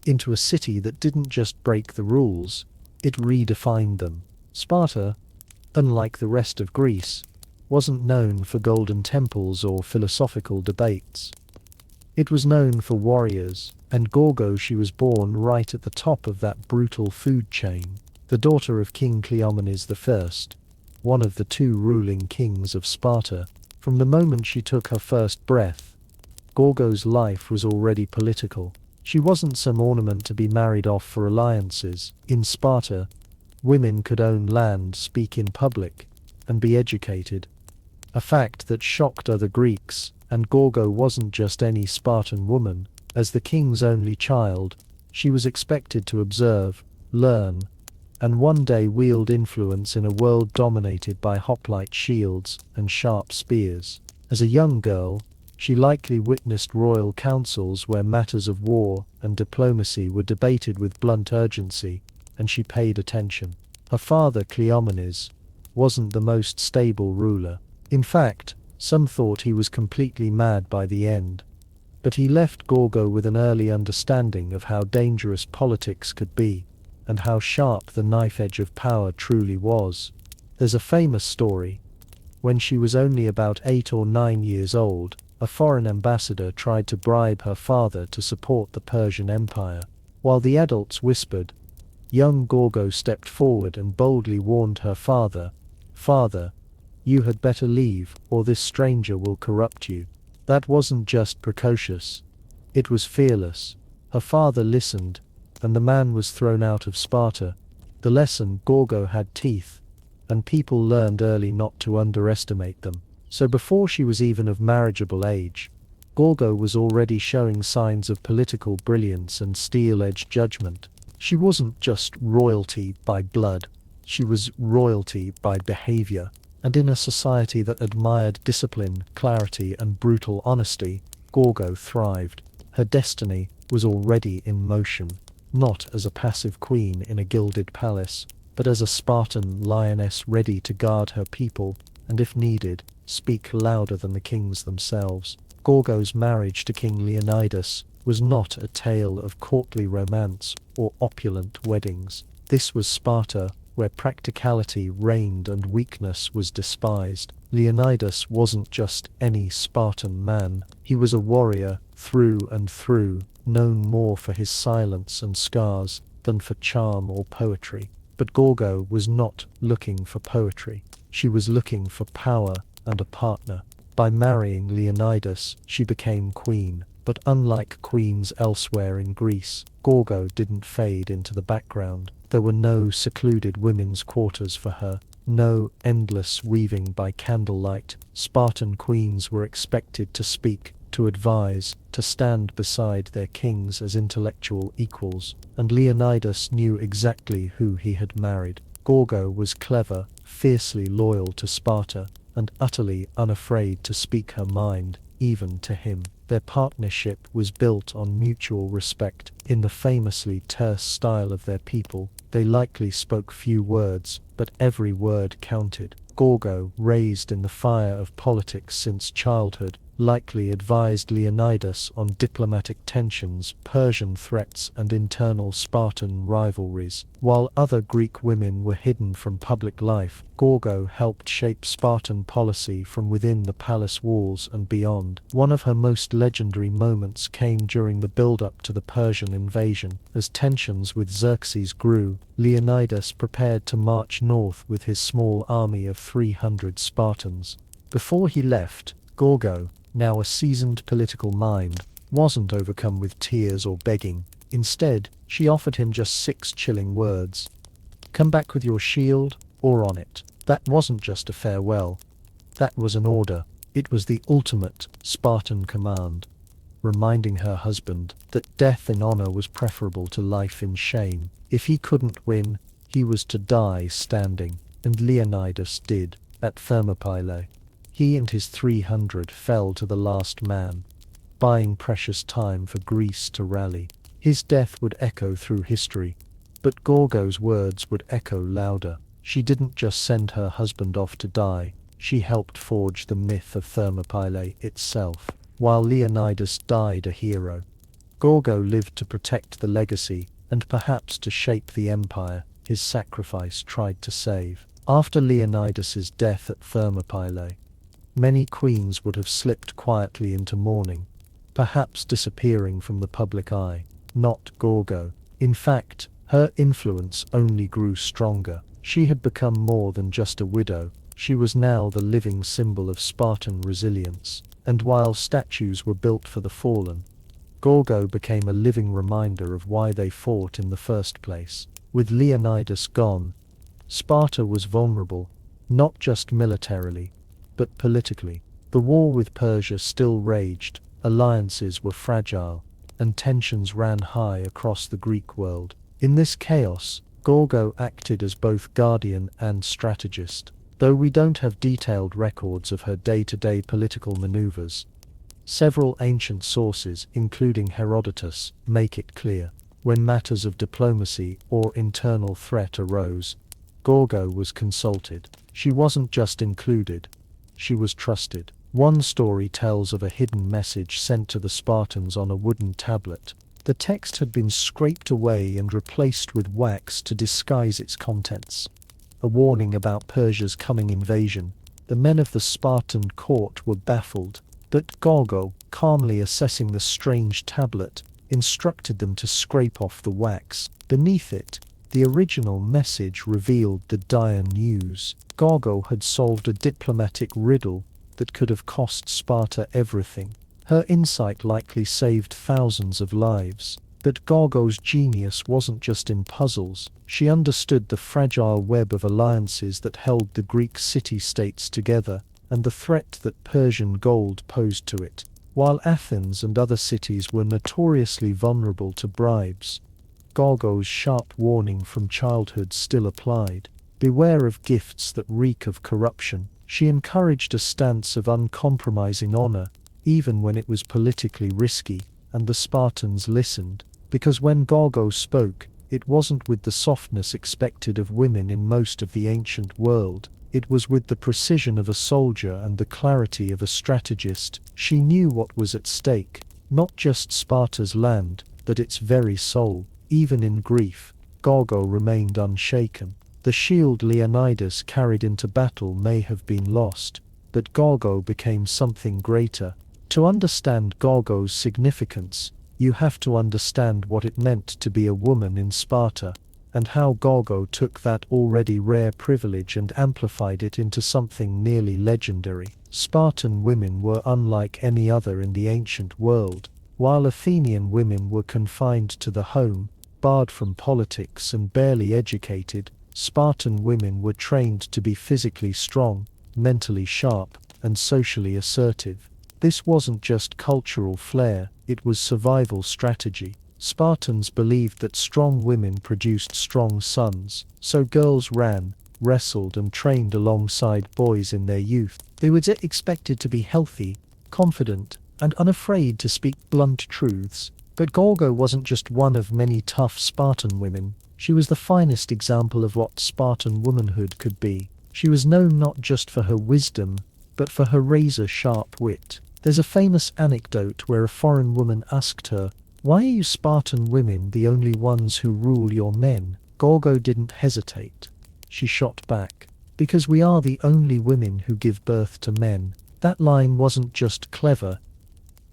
into a city that didn't just break the rules, it redefined them. Sparta, unlike the rest of Greece, wasn't known for golden temples or philosophical debates. It was known for warriors, and Gorgo she was born right at the top of that brutal food chain, the daughter of King Cleomenes I, one of the two ruling kings of Sparta. From the moment she took her first breath, Gorgo's life was already political. She wasn't some ornament to be married off for alliances. In Sparta, women could own land, speak in public, and be educated. A fact that shocked other Greeks, and Gorgo wasn't just any Spartan woman. As the king's only child, she was expected to observe, learn, and one day wield influence in a world dominated by hoplite shields and sharp spears. As a young girl, She likely witnessed royal councils where matters of war and diplomacy were debated with blunt urgency, and she paid attention. Her father, Cleomenes, wasn't the most stable ruler. In fact, some thought he was completely mad by the end. But he left Gorgo with an early understanding of how dangerous politics could be, and how sharp the knife edge of power truly was. There's a famous story. When she was only about 8 or 9 years old, a foreign ambassador tried to bribe her father to support the Persian Empire. While the adults whispered, young Gorgo stepped forward and boldly warned her father, "Father, you had better leave, or this stranger will corrupt you." That wasn't just precocious. It was fearless. Her father listened, and the man was thrown out of Sparta. The lesson: Gorgo had teeth, and people learned early not to underestimate them. So before she was even of marriageable age, Gorgo was already showing signs of political brilliance and steel-edged judgment. She wasn't just royalty by blood, she was royalty by behavior. And in a society that admired discipline, clarity, and brutal honesty, Gorgo thrived. Her destiny was already in motion, not as a passive queen in a gilded palace, but as a Spartan lioness ready to guard her people, and if needed, speak louder than the kings themselves. Gorgo's marriage to King Leonidas was not a tale of courtly romance or opulent weddings. This was Sparta, where practicality reigned and weakness was despised. Leonidas wasn't just any Spartan man. He was a warrior through and through, known more for his silence and scars than for charm or poetry. But Gorgo was not looking for poetry. She was looking for power and a partner. By marrying Leonidas, she became queen. But unlike queens elsewhere in Greece, Gorgo didn't fade into the background. There were no secluded women's quarters for her, no endless weaving by candlelight. Spartan queens were expected to speak, to advise, to stand beside their kings as intellectual equals, and Leonidas knew exactly who he had married. Gorgo was clever, fiercely loyal to Sparta, and utterly unafraid to speak her mind, even to him. Their partnership was built on mutual respect. In the famously terse style of their people, they likely spoke few words, but every word counted. Gorgo, raised in the fire of politics since childhood, likely advised Leonidas on diplomatic tensions, Persian threats, and internal Spartan rivalries. While other Greek women were hidden from public life, Gorgo helped shape Spartan policy from within the palace walls and beyond. One of her most legendary moments came during the build-up to the Persian invasion. As tensions with Xerxes grew, Leonidas prepared to march north with his small army of 300 Spartans. Before he left, Gorgo, now a seasoned political mind, wasn't overcome with tears or begging. Instead, she offered him just 6 chilling words. "Come back with your shield, or on it." That wasn't just a farewell. That was an order. It was the ultimate Spartan command, reminding her husband that death in honor was preferable to life in shame. If he couldn't win, he was to die standing. And Leonidas did, at Thermopylae. He and his 300 fell to the last man, buying precious time for Greece to rally. His death would echo through history, but Gorgo's words would echo louder. She didn't just send her husband off to die, she helped forge the myth of Thermopylae itself. While Leonidas died a hero, Gorgo lived to protect the legacy, and perhaps to shape the empire his sacrifice tried to save. After Leonidas's death at Thermopylae, many queens would have slipped quietly into mourning, perhaps disappearing from the public eye. Not Gorgo. In fact, her influence only grew stronger. She had become more than just a widow. She was now the living symbol of Spartan resilience. And while statues were built for the fallen, Gorgo became a living reminder of why they fought in the first place. With Leonidas gone, Sparta was vulnerable, not just militarily, but politically. The war with Persia still raged, alliances were fragile, and tensions ran high across the Greek world. In this chaos, Gorgo acted as both guardian and strategist. Though we don't have detailed records of her day-to-day political maneuvers, Several ancient sources, including Herodotus, make it clear. When matters of diplomacy or internal threat arose, Gorgo was consulted. She wasn't just included, she was trusted. One story tells of a hidden message sent to the Spartans on a wooden tablet. The text had been scraped away and replaced with wax to disguise its contents. A warning about Persia's coming invasion. The men of the Spartan court were baffled, but Gorgo, calmly assessing the strange tablet, instructed them to scrape off the wax. Beneath it, the original message revealed the dire news. Gorgo had solved a diplomatic riddle that could have cost Sparta everything. Her insight likely saved thousands of lives. But Gorgo's genius wasn't just in puzzles. She understood the fragile web of alliances that held the Greek city-states together, and the threat that Persian gold posed to it. While Athens and other cities were notoriously vulnerable to bribes, Gorgo's sharp warning from childhood still applied. Beware of gifts that reek of corruption. She encouraged a stance of uncompromising honor, even when it was politically risky, and the Spartans listened, because when Gorgo spoke, it wasn't with the softness expected of women in most of the ancient world. It was with the precision of a soldier and the clarity of a strategist. She knew what was at stake, not just Sparta's land, but its very soul. Even in grief, Gorgo remained unshaken. The shield Leonidas carried into battle may have been lost, but Gorgo became something greater. To understand Gorgo's significance, you have to understand what it meant to be a woman in Sparta, and how Gorgo took that already rare privilege and amplified it into something nearly legendary. Spartan women were unlike any other in the ancient world. While Athenian women were confined to the home, barred from politics and barely educated, Spartan women were trained to be physically strong, mentally sharp, and socially assertive. This wasn't just cultural flair, it was survival strategy. Spartans believed that strong women produced strong sons, so girls ran, wrestled and trained alongside boys in their youth. They were expected to be healthy, confident, and unafraid to speak blunt truths. But Gorgo wasn't just one of many tough Spartan women. She was the finest example of what Spartan womanhood could be. She was known not just for her wisdom, but for her razor-sharp wit. There's a famous anecdote where a foreign woman asked her, "Why are you Spartan women the only ones who rule your men?" Gorgo didn't hesitate. She shot back, "Because we are the only women who give birth to men." That line wasn't just clever,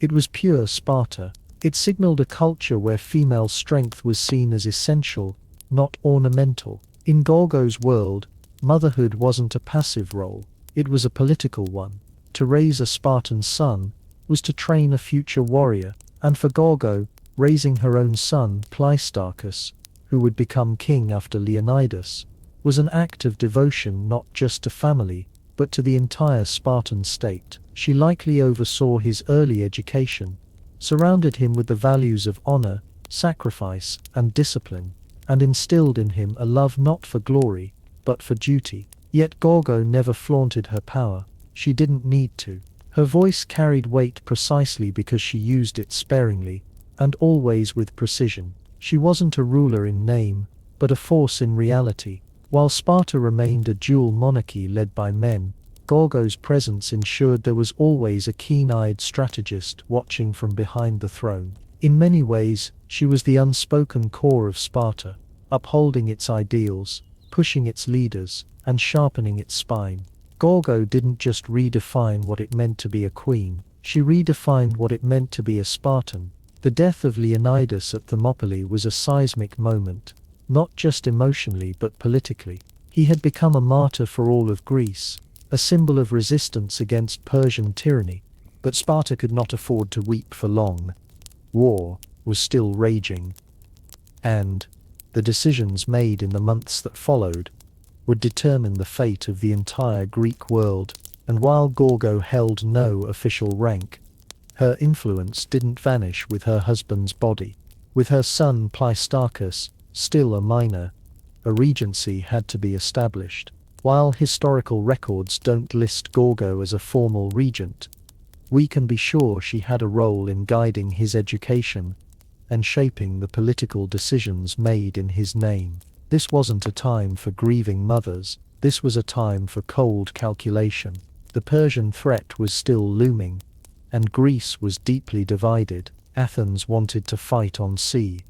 it was pure Sparta. It signaled a culture where female strength was seen as essential, not ornamental. In Gorgo's world, motherhood wasn't a passive role, it was a political one. To raise a Spartan son was to train a future warrior, and for Gorgo, raising her own son, Pleistarchus, who would become king after Leonidas, was an act of devotion not just to family, but to the entire Spartan state. She likely oversaw his early education, surrounded him with the values of honor, sacrifice, and discipline, and instilled in him a love not for glory, but for duty. Yet Gorgo never flaunted her power. She didn't need to. Her voice carried weight precisely because she used it sparingly, and always with precision. She wasn't a ruler in name, but a force in reality. While Sparta remained a dual monarchy led by men, Gorgo's presence ensured there was always a keen-eyed strategist watching from behind the throne. In many ways, she was the unspoken core of Sparta, upholding its ideals, pushing its leaders, and sharpening its spine. Gorgo didn't just redefine what it meant to be a queen, she redefined what it meant to be a Spartan. The death of Leonidas at Thermopylae was a seismic moment, not just emotionally but politically. He had become a martyr for all of Greece, a symbol of resistance against Persian tyranny. But Sparta could not afford to weep for long. War was still raging, and the decisions made in the months that followed would determine the fate of the entire Greek world. And while Gorgo held no official rank, her influence didn't vanish with her husband's body. With her son Pleistarchus still a minor, a regency had to be established. While historical records don't list Gorgo as a formal regent, we can be sure she had a role in guiding his education and shaping the political decisions made in his name. This wasn't a time for grieving mothers, this was a time for cold calculation. The Persian threat was still looming, and Greece was deeply divided. Athens wanted to fight on sea,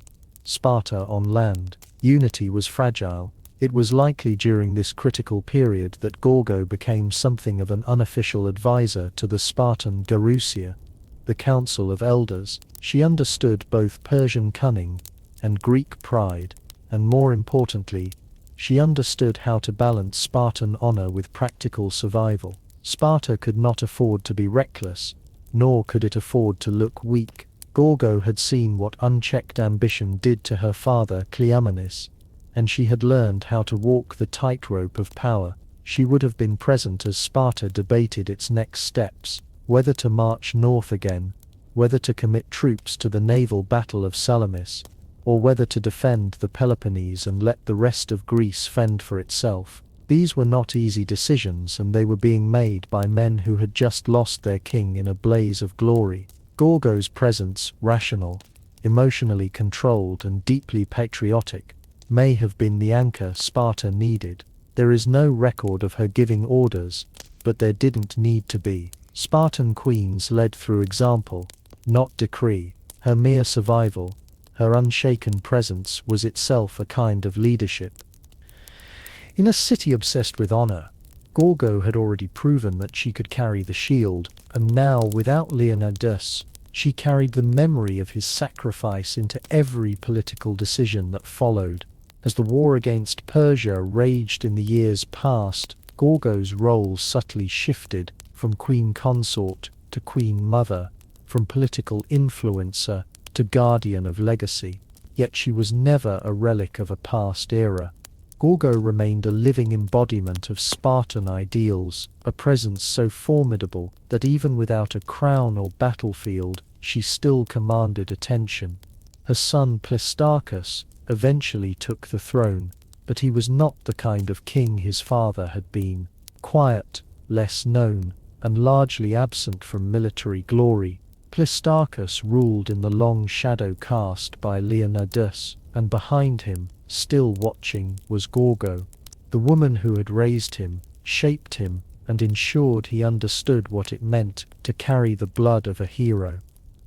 Sparta on land. Unity was fragile. It was likely during this critical period that Gorgo became something of an unofficial advisor to the Spartan Gerousia, the Council of Elders. She understood both Persian cunning and Greek pride, and more importantly, she understood how to balance Spartan honor with practical survival. Sparta could not afford to be reckless, nor could it afford to look weak. Gorgo had seen what unchecked ambition did to her father Cleomenes, and she had learned how to walk the tightrope of power. She would have been present as Sparta debated its next steps, whether to march north again, whether to commit troops to the naval battle of Salamis, or whether to defend the Peloponnese and let the rest of Greece fend for itself. These were not easy decisions, and they were being made by men who had just lost their king in a blaze of glory. Gorgo's presence, rational, emotionally controlled and deeply patriotic, may have been the anchor Sparta needed. There is no record of her giving orders, but there didn't need to be. Spartan queens led through example, not decree. Her mere survival, her unshaken presence was itself a kind of leadership. In a city obsessed with honor, Gorgo had already proven that she could carry the shield, and now, without Leonidas, she carried the memory of his sacrifice into every political decision that followed. As the war against Persia raged in the years past, Gorgo's role subtly shifted from queen consort to queen mother, from political influencer to guardian of legacy. Yet she was never a relic of a past era. Gorgo remained a living embodiment of Spartan ideals, a presence so formidable that even without a crown or battlefield, she still commanded attention. Her son Plistarchus eventually took the throne, but he was not the kind of king his father had been. Quiet, less known, and largely absent from military glory, Plistarchus ruled in the long shadow cast by Leonidas, and behind him, still watching, was Gorgo, the woman who had raised him, shaped him, and ensured he understood what it meant to carry the blood of a hero.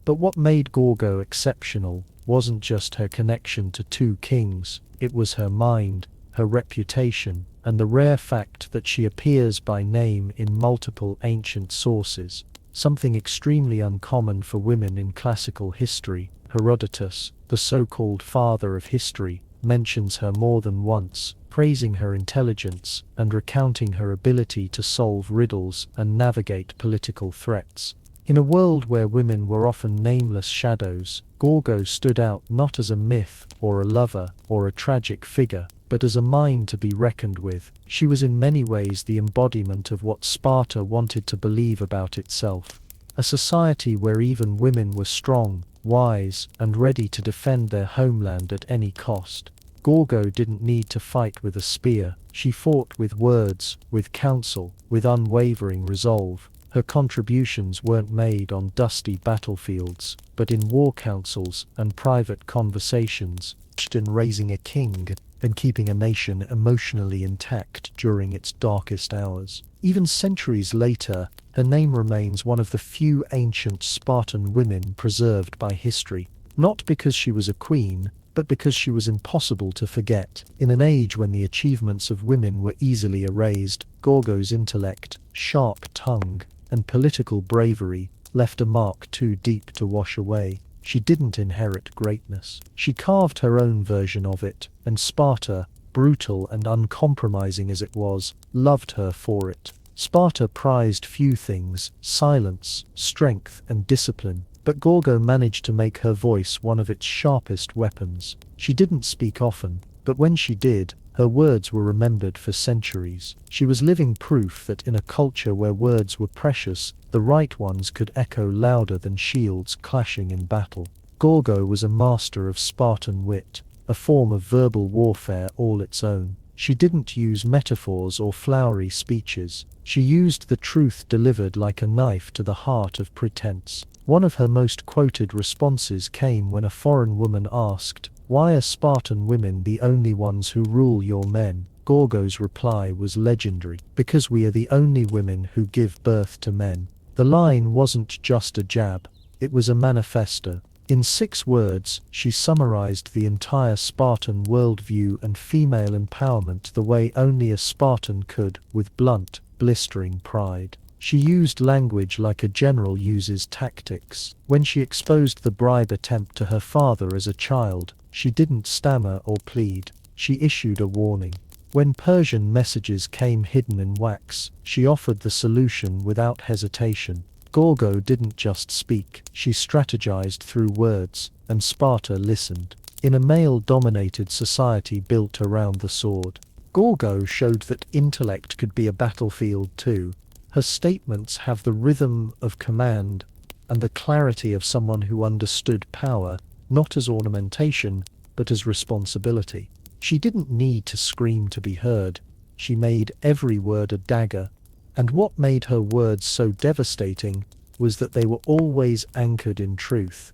But what made Gorgo exceptional wasn't just her connection to two kings, it was her mind, her reputation, and the rare fact that she appears by name in multiple ancient sources, something extremely uncommon for women in classical history. Herodotus, the so-called father of history, mentions her more than once, praising her intelligence and recounting her ability to solve riddles and navigate political threats. In a world where women were often nameless shadows, Gorgo stood out not as a myth or a lover or a tragic figure, but as a mind to be reckoned with. She was in many ways the embodiment of what Sparta wanted to believe about itself. A society where even women were strong, wise, and ready to defend their homeland at any cost. Gorgo didn't need to fight with a spear. She fought with words, with counsel, with unwavering resolve. Her contributions weren't made on dusty battlefields, but in war councils and private conversations, in raising a king and keeping a nation emotionally intact during its darkest hours. Even centuries later, her name remains one of the few ancient Spartan women preserved by history, not because she was a queen, but because she was impossible to forget. In an age when the achievements of women were easily erased, Gorgo's intellect, sharp tongue, and political bravery left a mark too deep to wash away. She didn't inherit greatness. She carved her own version of it, and Sparta, brutal and uncompromising as it was, loved her for it. Sparta prized few things: silence, strength, and discipline. But Gorgo managed to make her voice one of its sharpest weapons. She didn't speak often, but when she did, her words were remembered for centuries. She was living proof that in a culture where words were precious, the right ones could echo louder than shields clashing in battle. Gorgo was a master of Spartan wit, a form of verbal warfare all its own. She didn't use metaphors or flowery speeches. She used the truth delivered like a knife to the heart of pretense. One of her most quoted responses came when a foreign woman asked, "Why are Spartan women the only ones who rule your men?" Gorgo's reply was legendary: "Because we are the only women who give birth to men." The line wasn't just a jab, it was a manifesto. In 6 words, she summarized the entire Spartan worldview and female empowerment the way only a Spartan could, with blunt, blistering pride. She used language like a general uses tactics. When she exposed the bribe attempt to her father as a child, she didn't stammer or plead. She issued a warning. When Persian messages came hidden in wax, she offered the solution without hesitation. Gorgo didn't just speak, she strategized through words, and Sparta listened. In a male-dominated society built around the sword, Gorgo showed that intellect could be a battlefield too. Her statements have the rhythm of command and the clarity of someone who understood power, not as ornamentation, but as responsibility. She didn't need to scream to be heard. She made every word a dagger. And what made her words so devastating was that they were always anchored in truth.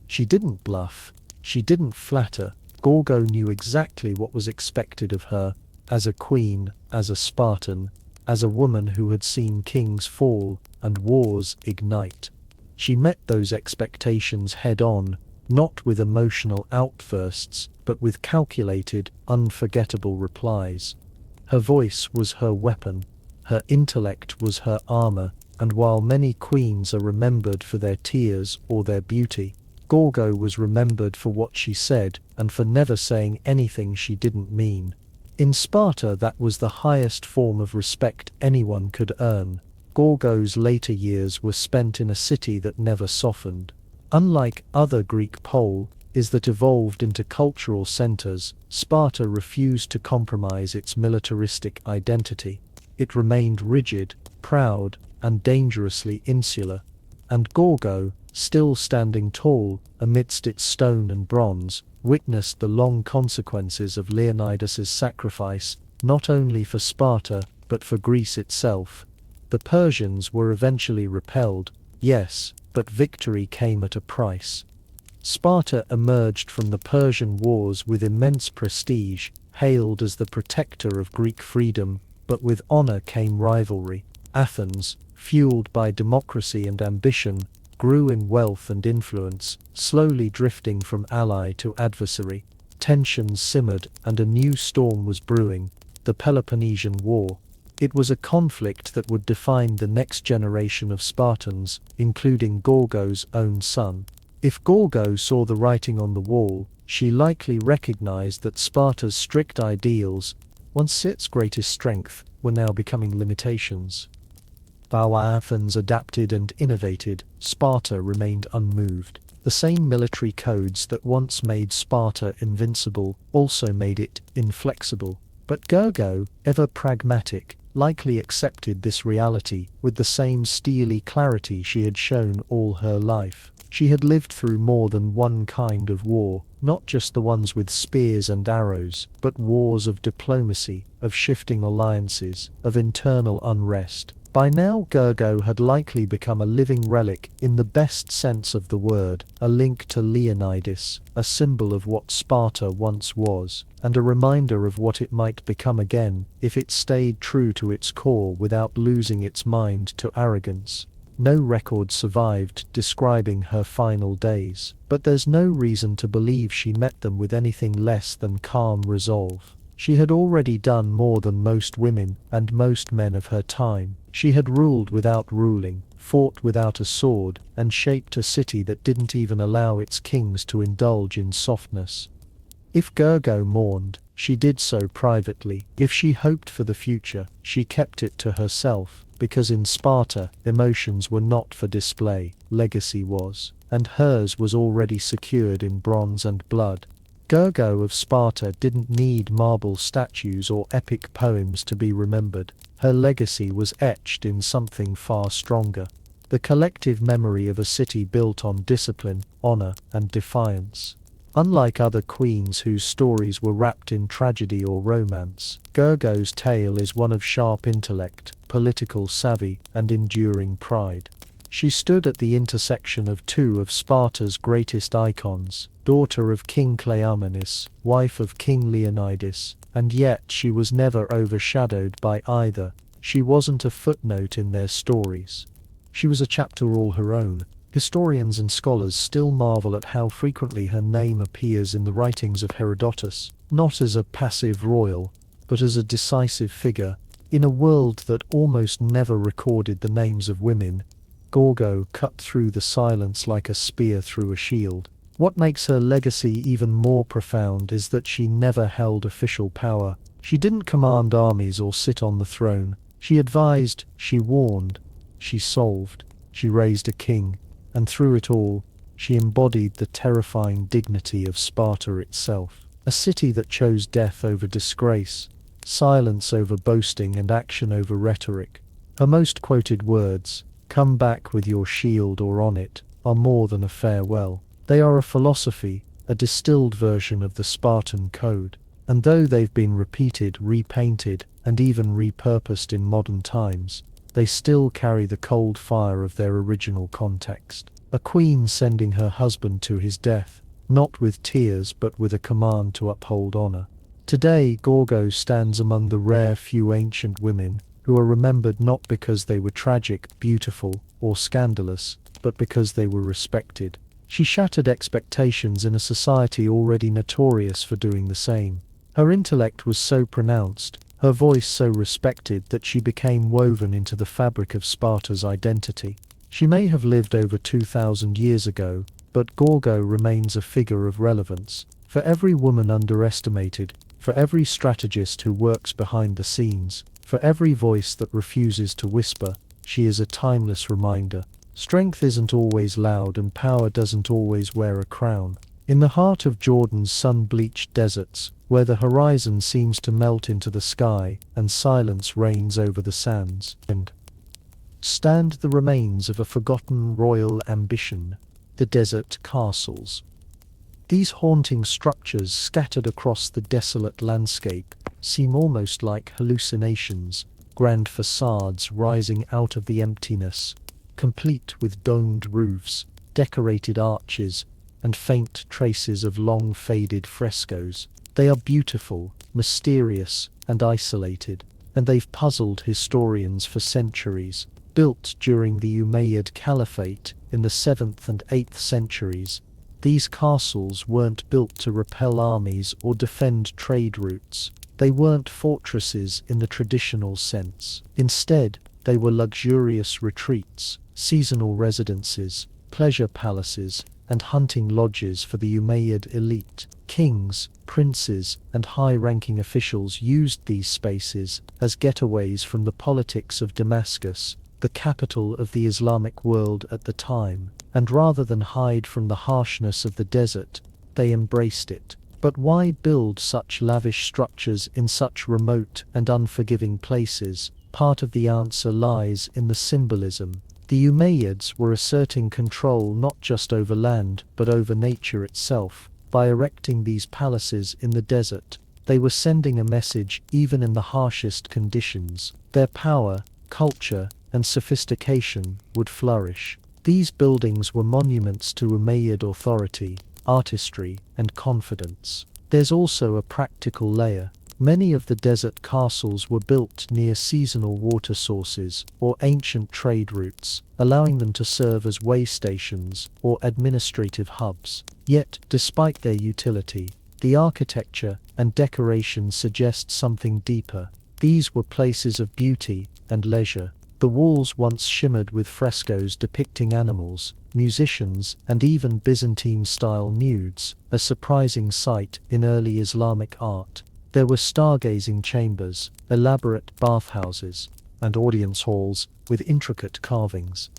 She didn't bluff. She didn't flatter. Gorgo knew exactly what was expected of her, as a queen, as a Spartan, as a woman who had seen kings fall and wars ignite. She met those expectations head-on, not with emotional outbursts, but with calculated, unforgettable replies. Her voice was her weapon. Her intellect was her armor, and while many queens are remembered for their tears or their beauty, Gorgo was remembered for what she said and for never saying anything she didn't mean. In Sparta, that was the highest form of respect anyone could earn. Gorgo's later years were spent in a city that never softened. Unlike other Greek polis that evolved into cultural centers, Sparta refused to compromise its militaristic identity. It remained rigid, proud, and dangerously insular. And Gorgo, still standing tall amidst its stone and bronze, witnessed the long consequences of Leonidas's sacrifice, not only for Sparta, but for Greece itself. The Persians were eventually repelled, yes, but victory came at a price. Sparta emerged from the Persian Wars with immense prestige, hailed as the protector of Greek freedom, but with honor came rivalry. Athens, fueled by democracy and ambition, grew in wealth and influence, slowly drifting from ally to adversary. Tensions simmered, and a new storm was brewing, the Peloponnesian War. It was a conflict that would define the next generation of Spartans, including Gorgo's own son. If Gorgo saw the writing on the wall, she likely recognized that Sparta's strict ideals, once its greatest strength, were now becoming limitations. While Athens adapted and innovated, Sparta remained unmoved. The same military codes that once made Sparta invincible also made it inflexible. But Gorgo, ever pragmatic, likely accepted this reality with the same steely clarity she had shown all her life. She had lived through more than one kind of war, not just the ones with spears and arrows, but wars of diplomacy, of shifting alliances, of internal unrest. By now Gorgo had likely become a living relic in the best sense of the word, a link to Leonidas, a symbol of what Sparta once was, and a reminder of what it might become again if it stayed true to its core without losing its mind to arrogance. No record survived describing her final days, but there's no reason to believe she met them with anything less than calm resolve. She had already done more than most women and most men of her time. She had ruled without ruling, fought without a sword, and shaped a city that didn't even allow its kings to indulge in softness. If Gorgo mourned, she did so privately. If she hoped for the future, she kept it to herself, because in Sparta, emotions were not for display, legacy was, and hers was already secured in bronze and blood. Gorgo of Sparta didn't need marble statues or epic poems to be remembered. Her legacy was etched in something far stronger. The collective memory of a city built on discipline, honor, and defiance. Unlike other queens whose stories were wrapped in tragedy or romance, Gergo's tale is one of sharp intellect, political savvy, and enduring pride. She stood at the intersection of two of Sparta's greatest icons, daughter of King Cleomenes, wife of King Leonidas, and yet she was never overshadowed by either. She wasn't a footnote in their stories. She was a chapter all her own. Historians and scholars still marvel at how frequently her name appears in the writings of Herodotus, not as a passive royal, but as a decisive figure. In a world that almost never recorded the names of women, Gorgo cut through the silence like a spear through a shield. What makes her legacy even more profound is that she never held official power. She didn't command armies or sit on the throne. She advised, she warned, she solved, she raised a king, and through it all, she embodied the terrifying dignity of Sparta itself. A city that chose death over disgrace, silence over boasting, and action over rhetoric. Her most quoted words, "Come back with your shield or on it," are more than a farewell. They are a philosophy, a distilled version of the Spartan code. And though they've been repeated, repainted, and even repurposed in modern times, they still carry the cold fire of their original context. A queen sending her husband to his death, not with tears but with a command to uphold honor. Today, Gorgo stands among the rare few ancient women who are remembered not because they were tragic, beautiful, or scandalous, but because they were respected. She shattered expectations in a society already notorious for doing the same. Her intellect was so pronounced, her voice so respected, that she became woven into the fabric of Sparta's identity. She may have lived over 2,000 years ago, but Gorgo remains a figure of relevance. For every woman underestimated, for every strategist who works behind the scenes, for every voice that refuses to whisper, she is a timeless reminder. Strength isn't always loud and power doesn't always wear a crown. In the heart of Jordan's sun-bleached deserts, where the horizon seems to melt into the sky and silence reigns over the sands, and stand the remains of a forgotten royal ambition, the desert castles. These haunting structures scattered across the desolate landscape seem almost like hallucinations, grand facades rising out of the emptiness, complete with domed roofs, decorated arches, and faint traces of long-faded frescoes. They are beautiful, mysterious, and isolated, and they've puzzled historians for centuries. Built during the Umayyad Caliphate in the 7th and 8th centuries, these castles weren't built to repel armies or defend trade routes. They weren't fortresses in the traditional sense. Instead, they were luxurious retreats, seasonal residences, pleasure palaces, and hunting lodges for the Umayyad elite. Kings, princes, and high-ranking officials used these spaces as getaways from the politics of Damascus, the capital of the Islamic world at the time, and rather than hide from the harshness of the desert, they embraced it. But why build such lavish structures in such remote and unforgiving places? Part of the answer lies in the symbolism. The Umayyads were asserting control not just over land, but over nature itself. By erecting these palaces in the desert, they were sending a message even in the harshest conditions. Their power, culture, and sophistication would flourish. These buildings were monuments to Umayyad authority, artistry, and confidence. There's also a practical layer. Many of the desert castles were built near seasonal water sources or ancient trade routes, allowing them to serve as way stations or administrative hubs. Yet, despite their utility, the architecture and decoration suggest something deeper. These were places of beauty and leisure. The walls once shimmered with frescoes depicting animals, musicians, and even Byzantine-style nudes, a surprising sight in early Islamic art. There were stargazing chambers, elaborate bathhouses, and audience halls with intricate carvings.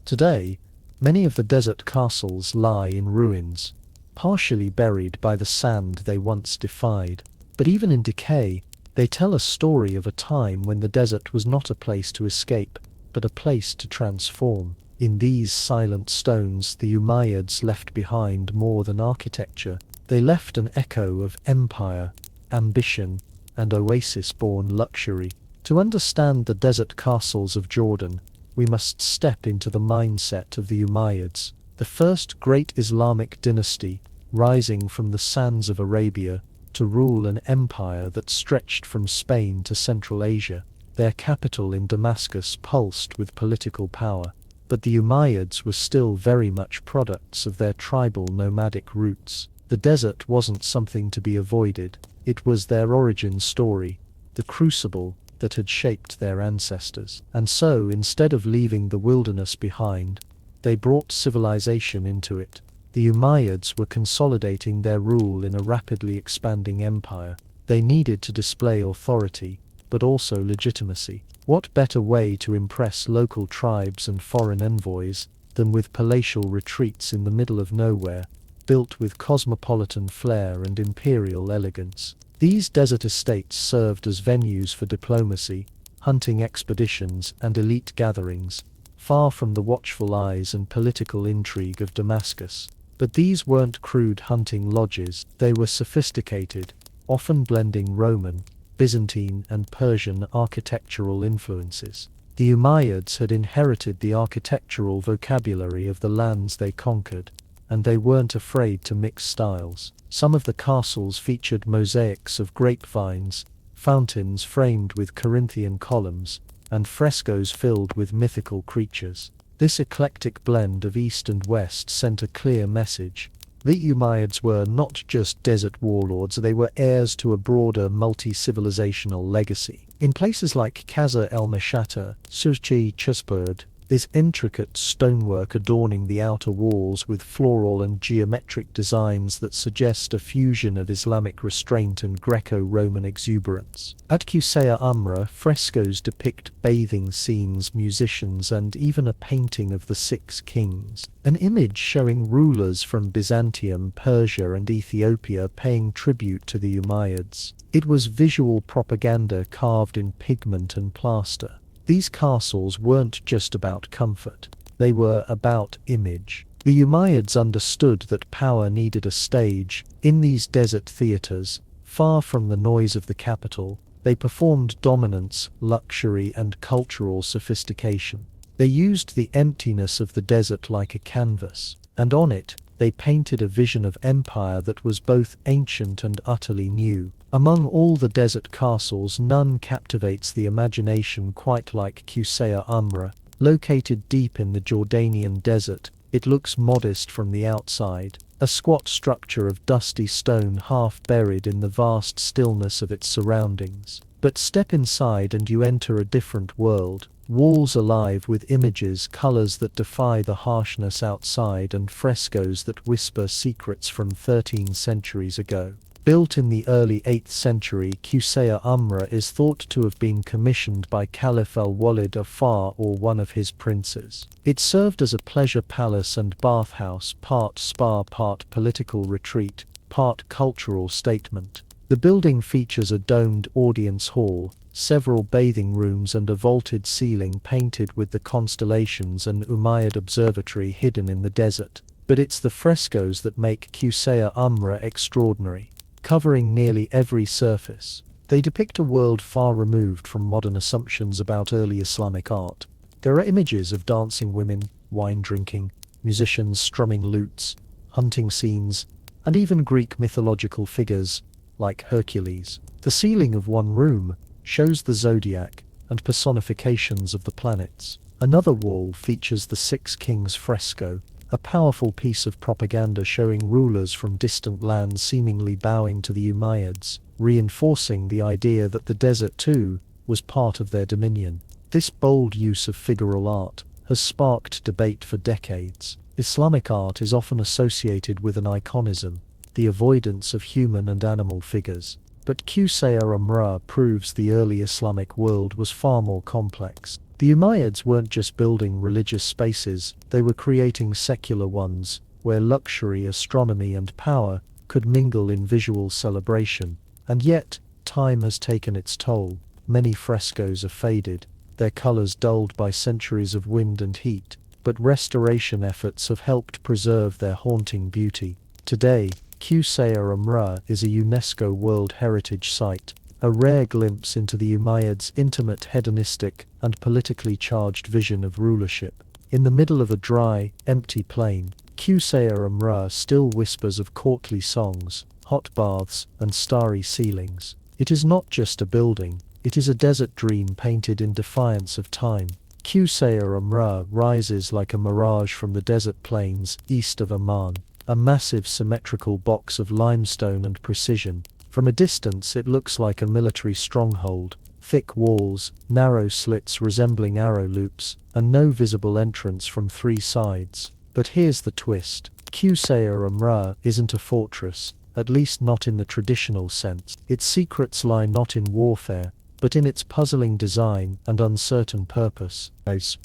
Today, many of the desert castles lie in ruins, partially buried by the sand they once defied. But even in decay, they tell a story of a time when the desert was not a place to escape, but a place to transform. In these silent stones, the Umayyads left behind more than architecture. They left an echo of empire, ambition, and oasis-born luxury. To understand the desert castles of Jordan, we must step into the mindset of the Umayyads, the first great Islamic dynasty, rising from the sands of Arabia to rule an empire that stretched from Spain to Central Asia. Their capital in Damascus pulsed with political power, but the Umayyads were still very much products of their tribal nomadic roots. The desert wasn't something to be avoided, it was their origin story, the crucible that had shaped their ancestors. And so, instead of leaving the wilderness behind, they brought civilization into it. The Umayyads were consolidating their rule in a rapidly expanding empire. They needed to display authority, but also legitimacy. What better way to impress local tribes and foreign envoys than with palatial retreats in the middle of nowhere, built with cosmopolitan flair and imperial elegance? These desert estates served as venues for diplomacy, hunting expeditions, and elite gatherings, far from the watchful eyes and political intrigue of Damascus. But these weren't crude hunting lodges, they were sophisticated, often blending Roman, Byzantine, and Persian architectural influences. The Umayyads had inherited the architectural vocabulary of the lands they conquered, and they weren't afraid to mix styles. Some of the castles featured mosaics of grapevines, fountains framed with Corinthian columns, and frescoes filled with mythical creatures. This eclectic blend of East and West sent a clear message. The Umayyads were not just desert warlords, they were heirs to a broader multi-civilizational legacy. In places like Qasr el-Mashata, Surchi Chuspurd, this intricate stonework adorning the outer walls with floral and geometric designs that suggest a fusion of Islamic restraint and Greco-Roman exuberance. At Qusayr Amra, frescoes depict bathing scenes, musicians, and even a painting of the Six Kings, an image showing rulers from Byzantium, Persia, and Ethiopia paying tribute to the Umayyads. It was visual propaganda carved in pigment and plaster. These castles weren't just about comfort, they were about image. The Umayyads understood that power needed a stage. In these desert theatres, far from the noise of the capital, they performed dominance, luxury, and cultural sophistication. They used the emptiness of the desert like a canvas, and on it, they painted a vision of empire that was both ancient and utterly new. Among all the desert castles, none captivates the imagination quite like Qusayr Amra. Located deep in the Jordanian desert, it looks modest from the outside, a squat structure of dusty stone half buried in the vast stillness of its surroundings. But step inside and you enter a different world. Walls alive with images, colors that defy the harshness outside, and frescoes that whisper secrets from 13 centuries ago. Built in the early 8th century, Qusayr Amra is thought to have been commissioned by Caliph al-Walid of Far or one of his princes. It served as a pleasure palace and bathhouse, part spa, part political retreat, part cultural statement. The building features a domed audience hall, several bathing rooms, and a vaulted ceiling painted with the constellations, and Umayyad observatory hidden in the desert. But it's the frescoes that make Qusayr Amra extraordinary. Covering nearly every surface, they depict a world far removed from modern assumptions about early Islamic art. There are images of dancing women, wine drinking, musicians strumming lutes, hunting scenes, and even Greek mythological figures, like Hercules. The ceiling of one room shows the zodiac and personifications of the planets. Another wall features the Six Kings fresco, a powerful piece of propaganda showing rulers from distant lands seemingly bowing to the Umayyads, reinforcing the idea that the desert too was part of their dominion. This bold use of figural art has sparked debate for decades. Islamic art is often associated with an iconism, the avoidance of human and animal figures. But Qusayr Amra proves the early Islamic world was far more complex. The Umayyads weren't just building religious spaces, they were creating secular ones, where luxury, astronomy, and power could mingle in visual celebration. And yet, time has taken its toll. Many frescoes are faded, their colors dulled by centuries of wind and heat. but restoration efforts have helped preserve their haunting beauty. Today, Qusayr is a UNESCO World Heritage Site, a rare glimpse into the Umayyads' intimate, hedonistic, and politically charged vision of rulership. In the middle of a dry, empty plain, Qusayr still whispers of courtly songs, hot baths, and starry ceilings. It is not just a building, it is a desert dream painted in defiance of time. Qusayr rises like a mirage from the desert plains east of Amman, a massive symmetrical box of limestone and precision. From a distance it looks like a military stronghold, thick walls, narrow slits resembling arrow loops, and no visible entrance from three sides. But here's the twist. Qusayr isn't a fortress, at least not in the traditional sense. Its secrets lie not in warfare, but in its puzzling design and uncertain purpose. This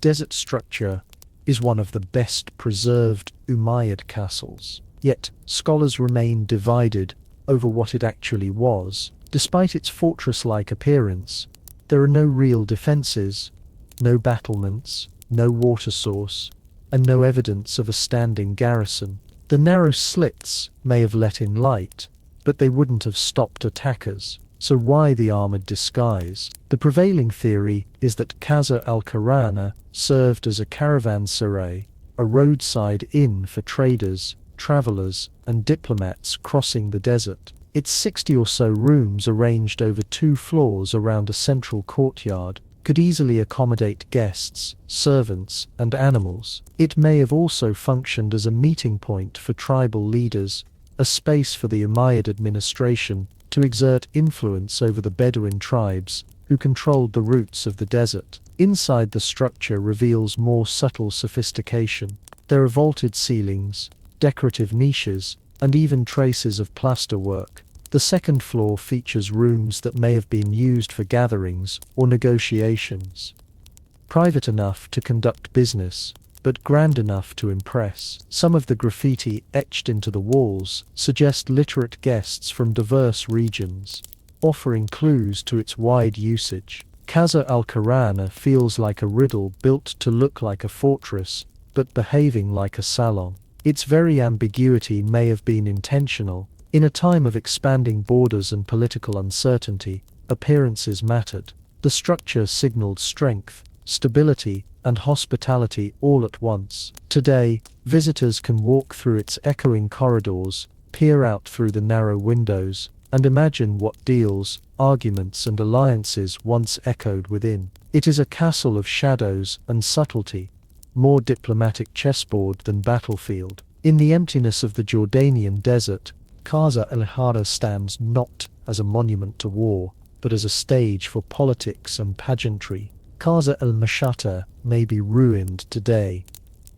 desert structure is one of the best preserved Umayyad castles. Yet, scholars remain divided over what it actually was. Despite its fortress-like appearance, there are no real defenses, no battlements, no water source, and no evidence of a standing garrison. The narrow slits may have let in light, but they wouldn't have stopped attackers. So why the armored disguise? The prevailing theory is that Qasr al-Qarana served as a caravanserai, a roadside inn for traders, travelers, and diplomats crossing the desert. Its 60 or so rooms arranged over 2 floors around a central courtyard could easily accommodate guests, servants, and animals. It may have also functioned as a meeting point for tribal leaders, a space for the Umayyad administration to exert influence over the Bedouin tribes who controlled the routes of the desert. Inside the structure reveals more subtle sophistication. There are vaulted ceilings, decorative niches, and even traces of plasterwork. The second floor features rooms that may have been used for gatherings or negotiations. Private enough to conduct business, but grand enough to impress. Some of the graffiti etched into the walls suggest literate guests from diverse regions, offering clues to its wide usage. Qasr al-Qarana feels like a riddle built to look like a fortress, but behaving like a salon. Its very ambiguity may have been intentional. In a time of expanding borders and political uncertainty, appearances mattered. The structure signaled strength, stability, and hospitality all at once. Today, visitors can walk through its echoing corridors, peer out through the narrow windows, and imagine what deals, arguments, and alliances once echoed within. It is a castle of shadows and subtlety, more diplomatic chessboard than battlefield. In the emptiness of the Jordanian desert, Qasr al-Qarana stands not as a monument to war, but as a stage for politics and pageantry. Qasr al-Mashata may be ruined today,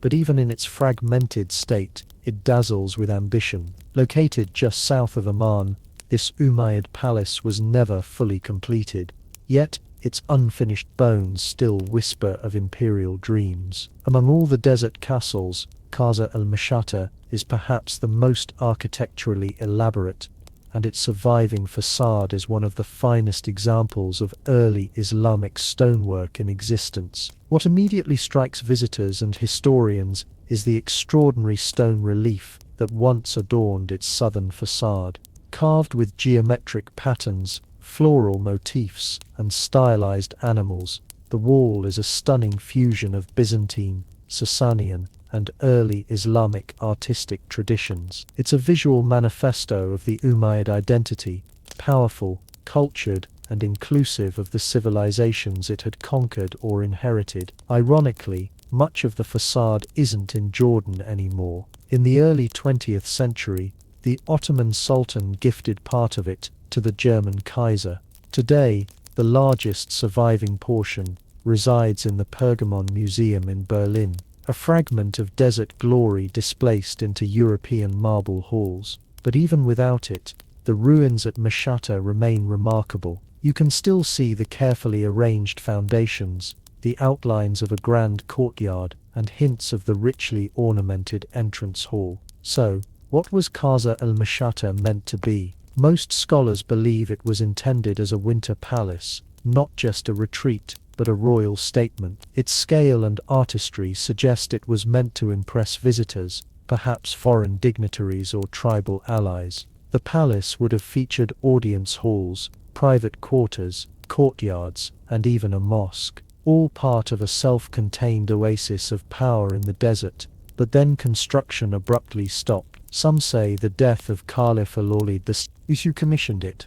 but even in its fragmented state, it dazzles with ambition. Located just south of Amman, this Umayyad palace was never fully completed, yet its unfinished bones still whisper of imperial dreams. Among all the desert castles, Qasr al-Mashata is perhaps the most architecturally elaborate, and its surviving facade is one of the finest examples of early Islamic stonework in existence. What immediately strikes visitors and historians is the extraordinary stone relief that once adorned its southern facade. Carved with geometric patterns, floral motifs, and stylized animals, the wall is a stunning fusion of Byzantine, Sasanian, and early Islamic artistic traditions. It's a visual manifesto of the Umayyad identity, powerful, cultured, and inclusive of the civilizations it had conquered or inherited. Ironically, much of the facade isn't in Jordan anymore. In the early 20th century, the Ottoman Sultan gifted part of it to the German Kaiser. Today, the largest surviving portion resides in the Pergamon Museum in Berlin, a fragment of desert glory displaced into European marble halls. But even without it, the ruins at Mashata remain remarkable. You can still see the carefully arranged foundations, the outlines of a grand courtyard, and hints of the richly ornamented entrance hall. So, what was Qasr al-Mashata meant to be? Most scholars believe it was intended as a winter palace, not just a retreat. but a royal statement. Its scale and artistry suggest it was meant to impress visitors, perhaps foreign dignitaries or tribal allies. The palace would have featured audience halls, private quarters, courtyards, and even a mosque, all part of a self-contained oasis of power in the desert. But then construction abruptly stopped. Some say the death of Caliph Al-Walid II, who commissioned it,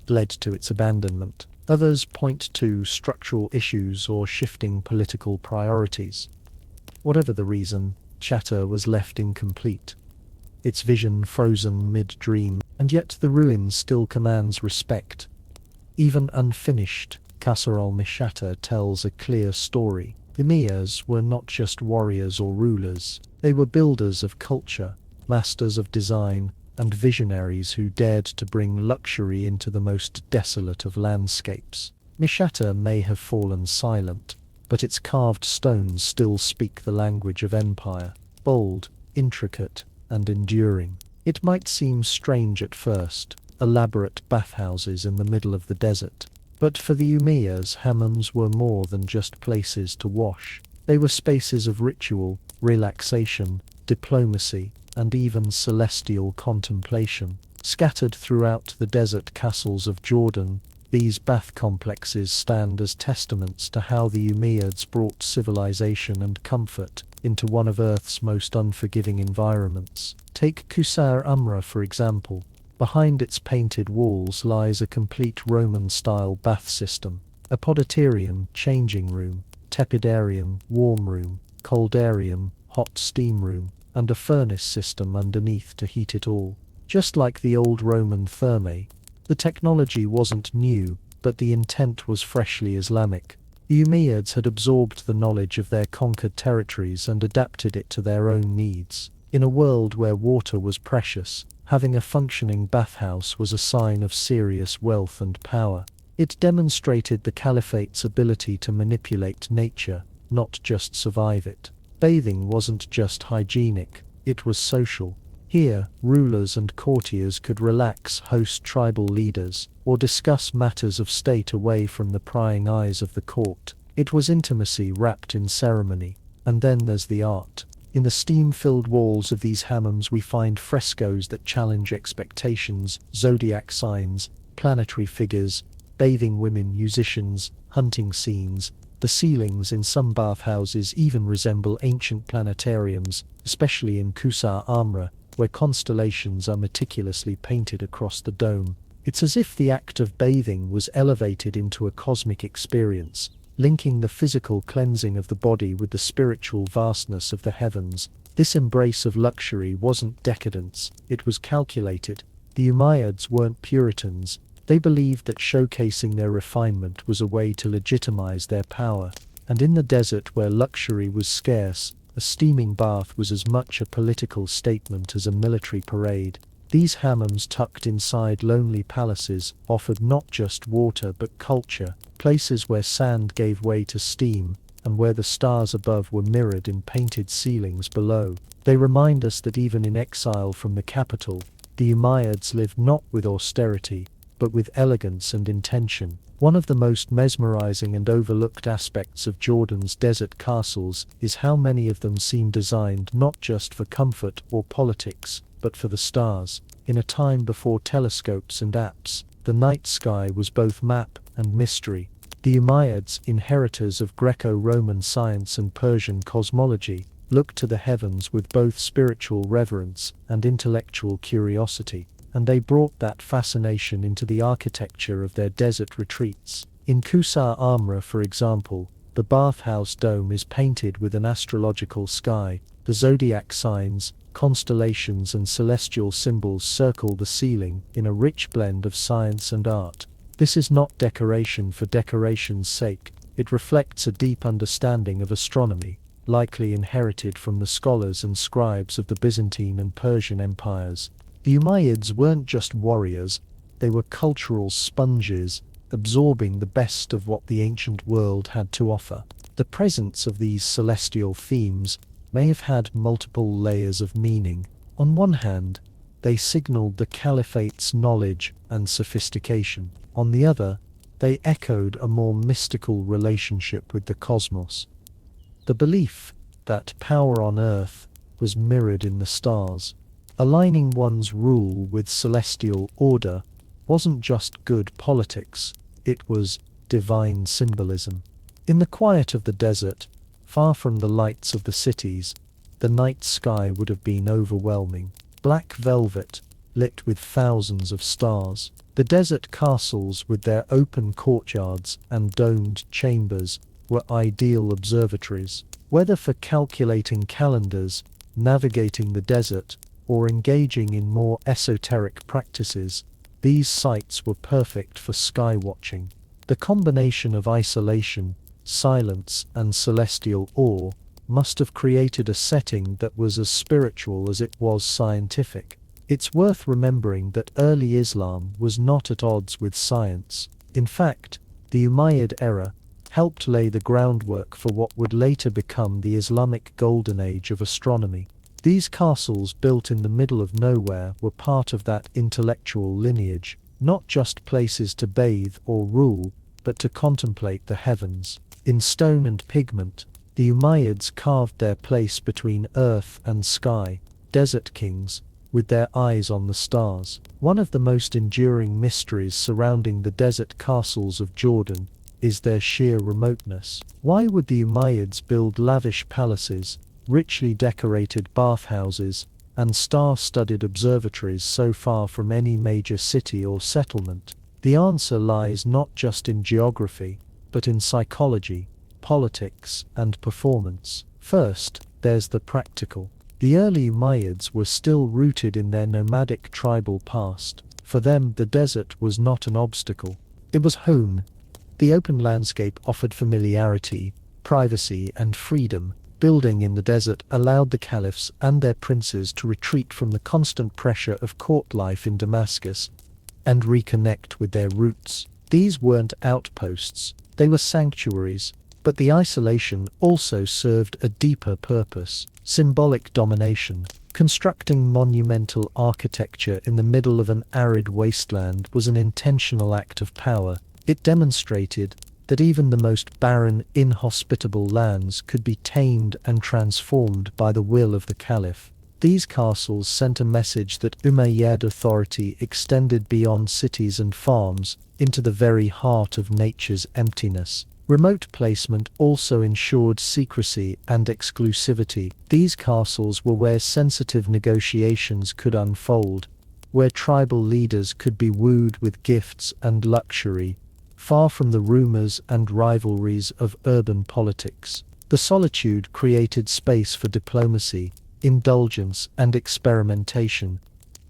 led to its abandonment. Others point to structural issues or shifting political priorities. Whatever the reason, Chatter was left incomplete, its vision frozen mid-dream, and yet the ruin still commands respect. Even unfinished, Qasr al-Mishatta tells a clear story. The Emirs were not just warriors or rulers, they were builders of culture, masters of design, and visionaries who dared to bring luxury into the most desolate of landscapes. Mishatta may have fallen silent, but its carved stones still speak the language of empire, bold, intricate, and enduring. It might seem strange at first, elaborate bathhouses in the middle of the desert, but for the Umayyads, hammams were more than just places to wash. They were spaces of ritual, relaxation, diplomacy, and even celestial contemplation. Scattered throughout the desert castles of Jordan, these bath complexes stand as testaments to how the Umayyads brought civilization and comfort into one of Earth's most unforgiving environments. Take Qusar Amra for example. Behind its painted walls lies a complete Roman-style bath system, a poditarium, changing room, tepidarium, warm room, coldarium, hot steam room, and a furnace system underneath to heat it all. Just like the old Roman thermae, the technology wasn't new, but the intent was freshly Islamic. The Umayyads had absorbed the knowledge of their conquered territories and adapted it to their own needs. In a world where water was precious, having a functioning bathhouse was a sign of serious wealth and power. It demonstrated the caliphate's ability to manipulate nature, not just survive it. Bathing wasn't just hygienic, it was social. Here, rulers and courtiers could relax, host tribal leaders, or discuss matters of state away from the prying eyes of the court. It was intimacy wrapped in ceremony. And then there's the art. In the steam-filled walls of these hammams we find frescoes that challenge expectations, zodiac signs, planetary figures, bathing women, musicians, hunting scenes. The ceilings in some bathhouses even resemble ancient planetariums, especially in Qusar Amra, where constellations are meticulously painted across the dome. It's as if the act of bathing was elevated into a cosmic experience, linking the physical cleansing of the body with the spiritual vastness of the heavens. This embrace of luxury wasn't decadence, it was calculated. The Umayyads weren't Puritans. They believed that showcasing their refinement was a way to legitimize their power. And in the desert where luxury was scarce, a steaming bath was as much a political statement as a military parade. These hammams tucked inside lonely palaces offered not just water but culture, places where sand gave way to steam, and where the stars above were mirrored in painted ceilings below. They remind us that even in exile from the capital, the Umayyads lived not with austerity, but with elegance and intention. One of the most mesmerizing and overlooked aspects of Jordan's desert castles is how many of them seem designed not just for comfort or politics, but for the stars. In a time before telescopes and apps, the night sky was both map and mystery. The Umayyads, inheritors of Greco-Roman science and Persian cosmology, looked to the heavens with both spiritual reverence and intellectual curiosity, and they brought that fascination into the architecture of their desert retreats. In Qusar Amra, for example, the bathhouse dome is painted with an astrological sky. The zodiac signs, constellations and celestial symbols circle the ceiling in a rich blend of science and art. This is not decoration for decoration's sake, it reflects a deep understanding of astronomy, likely inherited from the scholars and scribes of the Byzantine and Persian empires. The Umayyads weren't just warriors, they were cultural sponges, absorbing the best of what the ancient world had to offer. The presence of these celestial themes may have had multiple layers of meaning. On one hand, they signaled the caliphate's knowledge and sophistication. On the other, They echoed a more mystical relationship with the cosmos. The belief that power on earth was mirrored in the stars. Aligning one's rule with celestial order wasn't just good politics, it was divine symbolism. In the quiet of the desert, far from the lights of the cities, the night sky would have been overwhelming. Black velvet, lit with thousands of stars. The desert castles with their open courtyards and domed chambers were ideal observatories. Whether for calculating calendars, navigating the desert, or engaging in more esoteric practices, these sites were perfect for sky watching. The combination of isolation, silence, and celestial awe must have created a setting that was as spiritual as it was scientific. It's worth remembering that early Islam was not at odds with science. In fact, the Umayyad era helped lay the groundwork for what would later become the Islamic golden age of astronomy. These castles built in the middle of nowhere were part of that intellectual lineage, not just places to bathe or rule, but to contemplate the heavens. In stone and pigment, the Umayyads carved their place between earth and sky, desert kings, with their eyes on the stars. One of the most enduring mysteries surrounding the desert castles of Jordan is their sheer remoteness. Why would the Umayyads build lavish palaces, richly decorated bathhouses, and star-studded observatories so far from any major city or settlement? The answer lies not just in geography, but in psychology, politics, and performance. First, there's the practical. The early Umayyads were still rooted in their nomadic tribal past. For them, the desert was not an obstacle. It was home. The open landscape offered familiarity, privacy, and freedom. Building in the desert allowed the caliphs and their princes to retreat from the constant pressure of court life in Damascus and reconnect with their roots. These weren't outposts, they were sanctuaries, but the isolation also served a deeper purpose: symbolic domination. Constructing monumental architecture in the middle of an arid wasteland was an intentional act of power. It demonstrated that even the most barren, inhospitable lands could be tamed and transformed by the will of the caliph. These castles sent a message that Umayyad authority extended beyond cities and farms into the very heart of nature's emptiness. Remote placement also ensured secrecy and exclusivity. These castles were where sensitive negotiations could unfold, where tribal leaders could be wooed with gifts and luxury, far from the rumors and rivalries of urban politics. The solitude created space for diplomacy, indulgence, and experimentation,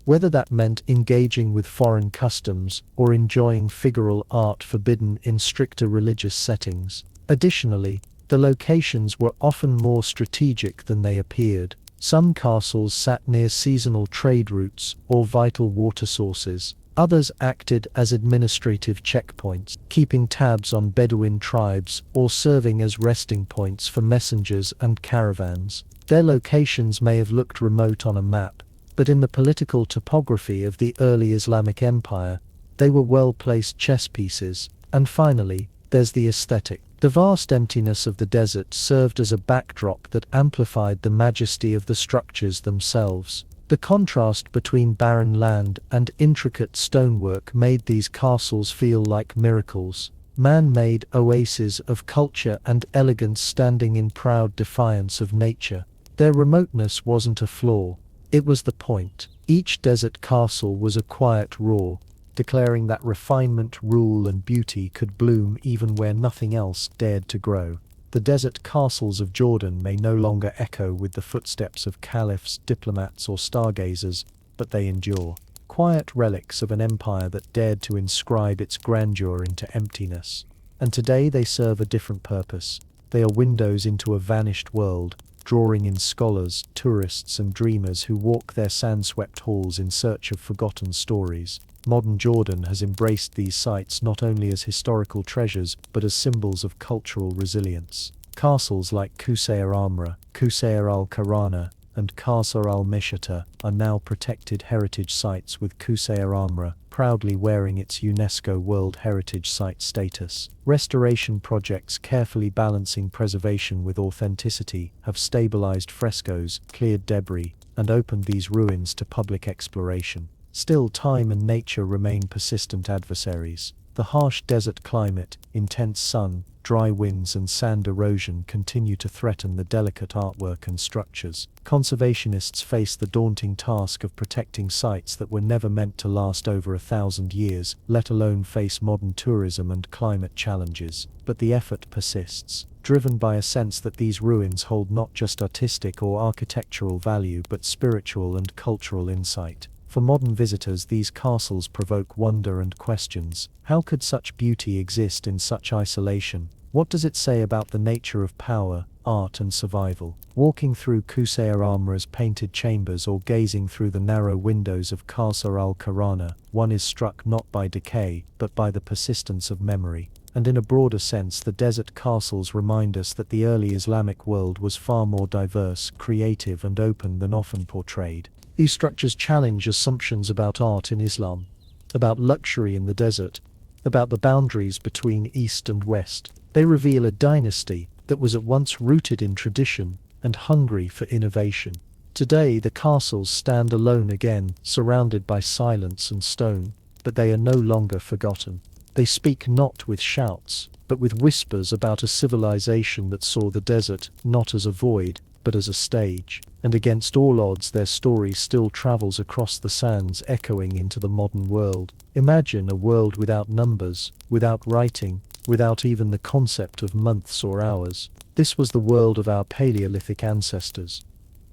whether that meant engaging with foreign customs or enjoying figural art forbidden in stricter religious settings. Additionally, the locations were often more strategic than they appeared. Some castles sat near seasonal trade routes or vital water sources. Others acted as administrative checkpoints, keeping tabs on Bedouin tribes or serving as resting points for messengers and caravans. Their locations may have looked remote on a map, but in the political topography of the early Islamic Empire, they were well-placed chess pieces. And finally, there's the aesthetic. The vast emptiness of the desert served as a backdrop that amplified the majesty of the structures themselves. The contrast between barren land and intricate stonework made these castles feel like miracles, man-made oases of culture and elegance standing in proud defiance of nature. Their remoteness wasn't a flaw, it was the point. Each desert castle was a quiet roar, declaring that refinement, rule, and beauty could bloom even where nothing else dared to grow. The desert castles of Jordan may no longer echo with the footsteps of caliphs, diplomats, or stargazers, but they endure. Quiet relics of an empire that dared to inscribe its grandeur into emptiness. And today they serve a different purpose. They are windows into a vanished world, drawing in scholars, tourists, and dreamers who walk their sand-swept halls in search of forgotten stories. Modern Jordan has embraced these sites not only as historical treasures, but as symbols of cultural resilience. Castles like Qusayr Amra, Qusayr al-Karana, and Qasr al-Mishata are now protected heritage sites, with Qusayr Amra proudly wearing its UNESCO World Heritage Site status. Restoration projects carefully balancing preservation with authenticity have stabilized frescoes, cleared debris, and opened these ruins to public exploration. Still, time and nature remain persistent adversaries. The harsh desert climate, intense sun, dry winds and sand erosion continue to threaten the delicate artwork and structures. Conservationists face the daunting task of protecting sites that were never meant to last over 1,000 years, let alone face modern tourism and climate challenges. But the effort persists, driven by a sense that these ruins hold not just artistic or architectural value but spiritual and cultural insight. For modern visitors, these castles provoke wonder and questions. How could such beauty exist in such isolation? What does it say about the nature of power, art and survival? Walking through Kusaya Amra's painted chambers or gazing through the narrow windows of Qasr al-Karana, one is struck not by decay, but by the persistence of memory. And in a broader sense, the desert castles remind us that the early Islamic world was far more diverse, creative and open than often portrayed. These structures challenge assumptions about art in Islam, about luxury in the desert, about the boundaries between East and West. They reveal a dynasty that was at once rooted in tradition and hungry for innovation. Today, the castles stand alone again, surrounded by silence and stone, but they are no longer forgotten. They speak not with shouts, but with whispers about a civilization that saw the desert not as a void, but as a stage. And against all odds, their story still travels across the sands, echoing into the modern world. Imagine a world without numbers, without writing, without even the concept of months or hours. This was the world of our Paleolithic ancestors.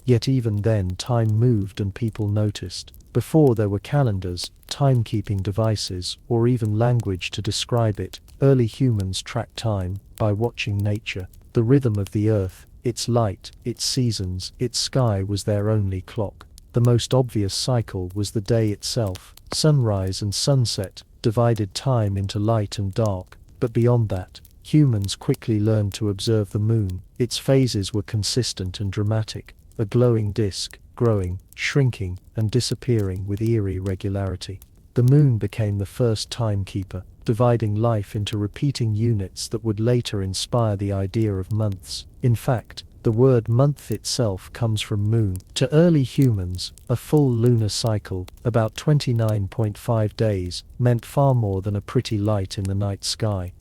Yet even then, time moved and people noticed. Before there were calendars, timekeeping devices, or even language to describe it, early humans tracked time by watching nature. The rhythm of the earth, its light, its seasons, its sky was their only clock. The most obvious cycle was the day itself. Sunrise and sunset divided time into light and dark, but beyond that, humans quickly learned to observe the moon. Its phases were consistent and dramatic, a glowing disk, growing, shrinking, and disappearing with eerie regularity. The moon became the first timekeeper, dividing life into repeating units that would later inspire the idea of months. In fact, the word month itself comes from moon. To early humans, a full lunar cycle, about 29.5 days, meant far more than a pretty light in the night sky.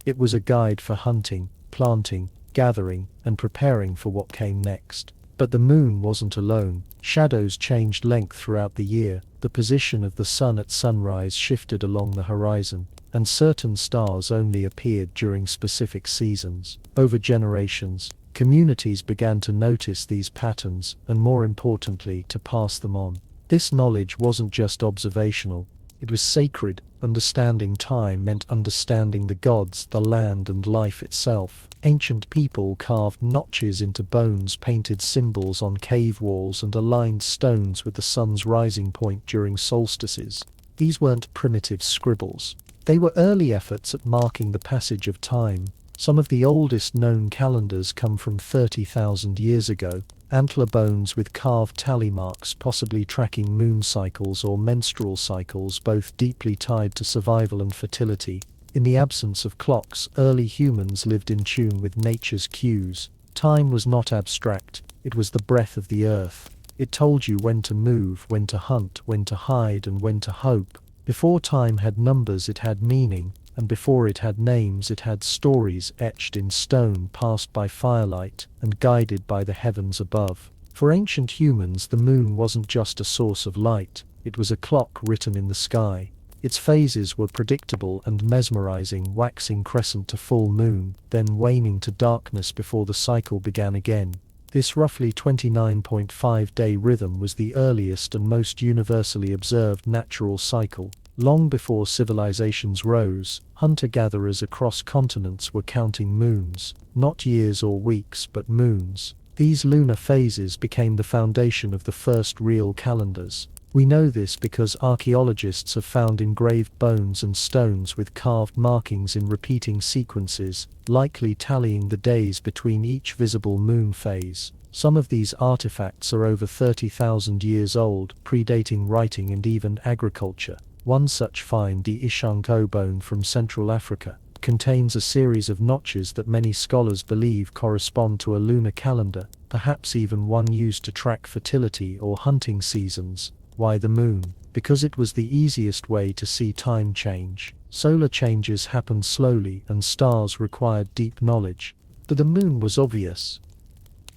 It was a guide for hunting, planting, gathering, and preparing for what came next. But the moon wasn't alone. Shadows changed length throughout the year. The position of the sun at sunrise shifted along the horizon, and certain stars only appeared during specific seasons. Over generations, communities began to notice these patterns and, more importantly, to pass them on. This knowledge wasn't just observational, it was sacred. Understanding time meant understanding the gods, the land, and life itself. Ancient people carved notches into bones, painted symbols on cave walls, and aligned stones with the sun's rising point during solstices. These weren't primitive scribbles. They were early efforts at marking the passage of time. Some of the oldest known calendars come from 30,000 years ago. Antler bones with carved tally marks, possibly tracking moon cycles or menstrual cycles, both deeply tied to survival and fertility. In the absence of clocks, early humans lived in tune with nature's cues. Time was not abstract, it was the breath of the earth. It told you when to move, when to hunt, when to hide, and when to hope. Before time had numbers, it had meaning, and before it had names, it had stories etched in stone, passed by firelight, and guided by the heavens above. For ancient humans, the moon wasn't just a source of light, it was a clock written in the sky. Its phases were predictable and mesmerizing, waxing crescent to full moon, then waning to darkness before the cycle began again. This roughly 29.5-day rhythm was the earliest and most universally observed natural cycle. Long before civilizations rose, hunter-gatherers across continents were counting moons, not years or weeks but moons. These lunar phases became the foundation of the first real calendars. We know this because archaeologists have found engraved bones and stones with carved markings in repeating sequences, likely tallying the days between each visible moon phase. Some of these artifacts are over 30,000 years old, predating writing and even agriculture. One such find, the Ishanko bone from Central Africa, contains a series of notches that many scholars believe correspond to a lunar calendar, perhaps even one used to track fertility or hunting seasons. Why the moon? Because it was the easiest way to see time change. Solar changes happened slowly and stars required deep knowledge. But the moon was obvious,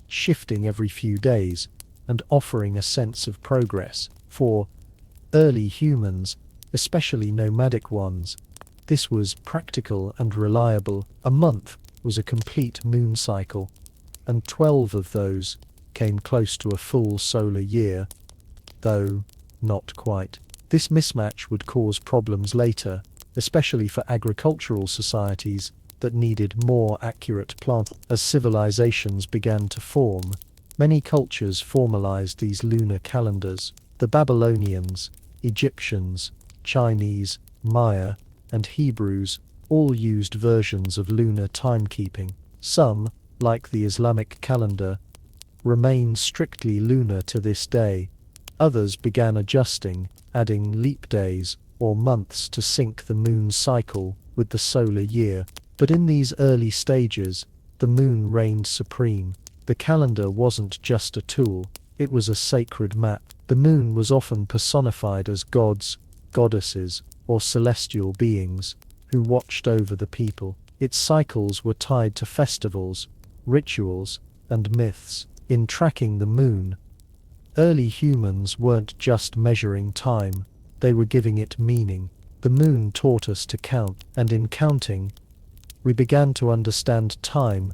shifting every few days and offering a sense of progress. For early humans, especially nomadic ones, this was practical and reliable. A month was a complete moon cycle, and 12 of those came close to a full solar year, though not quite. This mismatch would cause problems later, especially for agricultural societies that needed more accurate plant. As civilizations began to form, many cultures formalized these lunar calendars. The Babylonians, Egyptians, Chinese, Maya, and Hebrews all used versions of lunar timekeeping. Some, like the Islamic calendar, remain strictly lunar to this day. Others began adjusting, adding leap days or months to sync the moon's cycle with the solar year. But in these early stages, the moon reigned supreme. The calendar wasn't just a tool, it was a sacred map. The moon was often personified as gods, goddesses, or celestial beings who watched over the people. Its cycles were tied to festivals, rituals, and myths. In tracking the moon, early humans weren't just measuring time, they were giving it meaning. The moon taught us to count, and in counting, we began to understand time,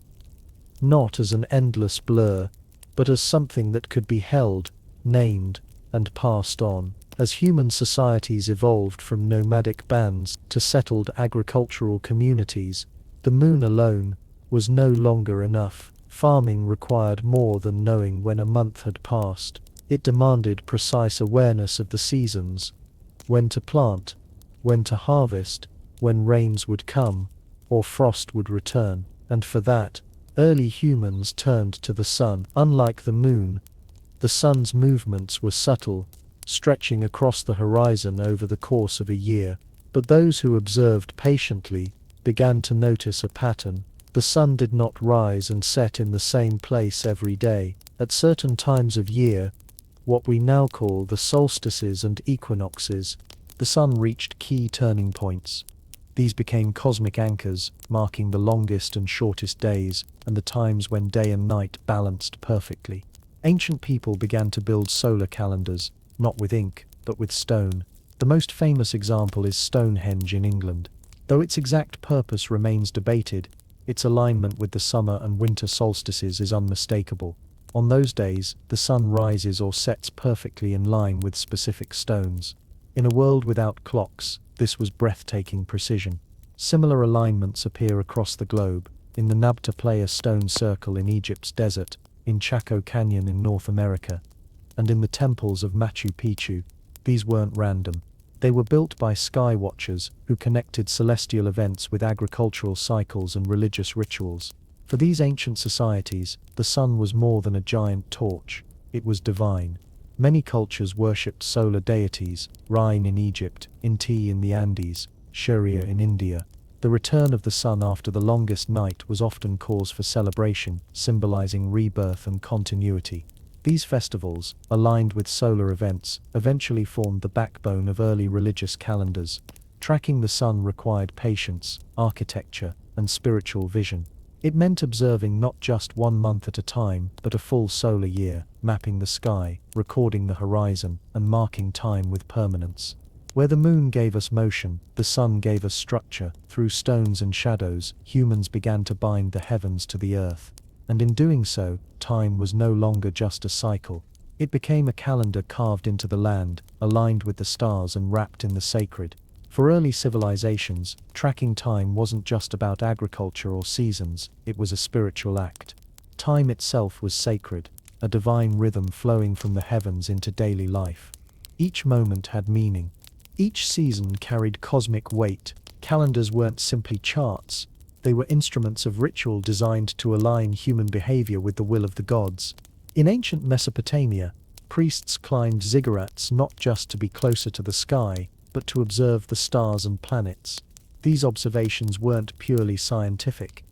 not as an endless blur, but as something that could be held, named, and passed on. As human societies evolved from nomadic bands to settled agricultural communities, the moon alone was no longer enough. Farming required more than knowing when a month had passed. It demanded precise awareness of the seasons, when to plant, when to harvest, when rains would come, or frost would return. And for that, early humans turned to the sun. Unlike the moon, the sun's movements were subtle, stretching across the horizon over the course of a year. But those who observed patiently began to notice a pattern. The sun did not rise and set in the same place every day. At certain times of year, what we now call the solstices and equinoxes, the sun reached key turning points. These became cosmic anchors, marking the longest and shortest days, and the times when day and night balanced perfectly. Ancient people began to build solar calendars, not with ink, but with stone. The most famous example is Stonehenge in England. Though its exact purpose remains debated, its alignment with the summer and winter solstices is unmistakable. On those days, the sun rises or sets perfectly in line with specific stones. In a world without clocks, this was breathtaking precision. Similar alignments appear across the globe, in the Nabta Playa stone circle in Egypt's desert, in Chaco Canyon in North America, and in the temples of Machu Picchu. These weren't random. They were built by sky watchers who connected celestial events with agricultural cycles and religious rituals. For these ancient societies, the sun was more than a giant torch. It was divine. Many cultures worshipped solar deities, Rhine in Egypt, Inti in the Andes, Surya in India. The return of the sun after the longest night was often cause for celebration, symbolizing rebirth and continuity. These festivals, aligned with solar events, eventually formed the backbone of early religious calendars. Tracking the sun required patience, architecture, and spiritual vision. It meant observing not just 1 month at a time, but a full solar year, mapping the sky, recording the horizon, and marking time with permanence. Where the moon gave us motion, the sun gave us structure. Through stones and shadows, humans began to bind the heavens to the earth. And in doing so, time was no longer just a cycle. It became a calendar carved into the land, aligned with the stars and wrapped in the sacred. For early civilizations, tracking time wasn't just about agriculture or seasons, it was a spiritual act. Time itself was sacred, a divine rhythm flowing from the heavens into daily life. Each moment had meaning. Each season carried cosmic weight. Calendars weren't simply charts. They were instruments of ritual designed to align human behavior with the will of the gods. In ancient Mesopotamia, priests climbed ziggurats not just to be closer to the sky, but to observe the stars and planets. These observations weren't purely scientific.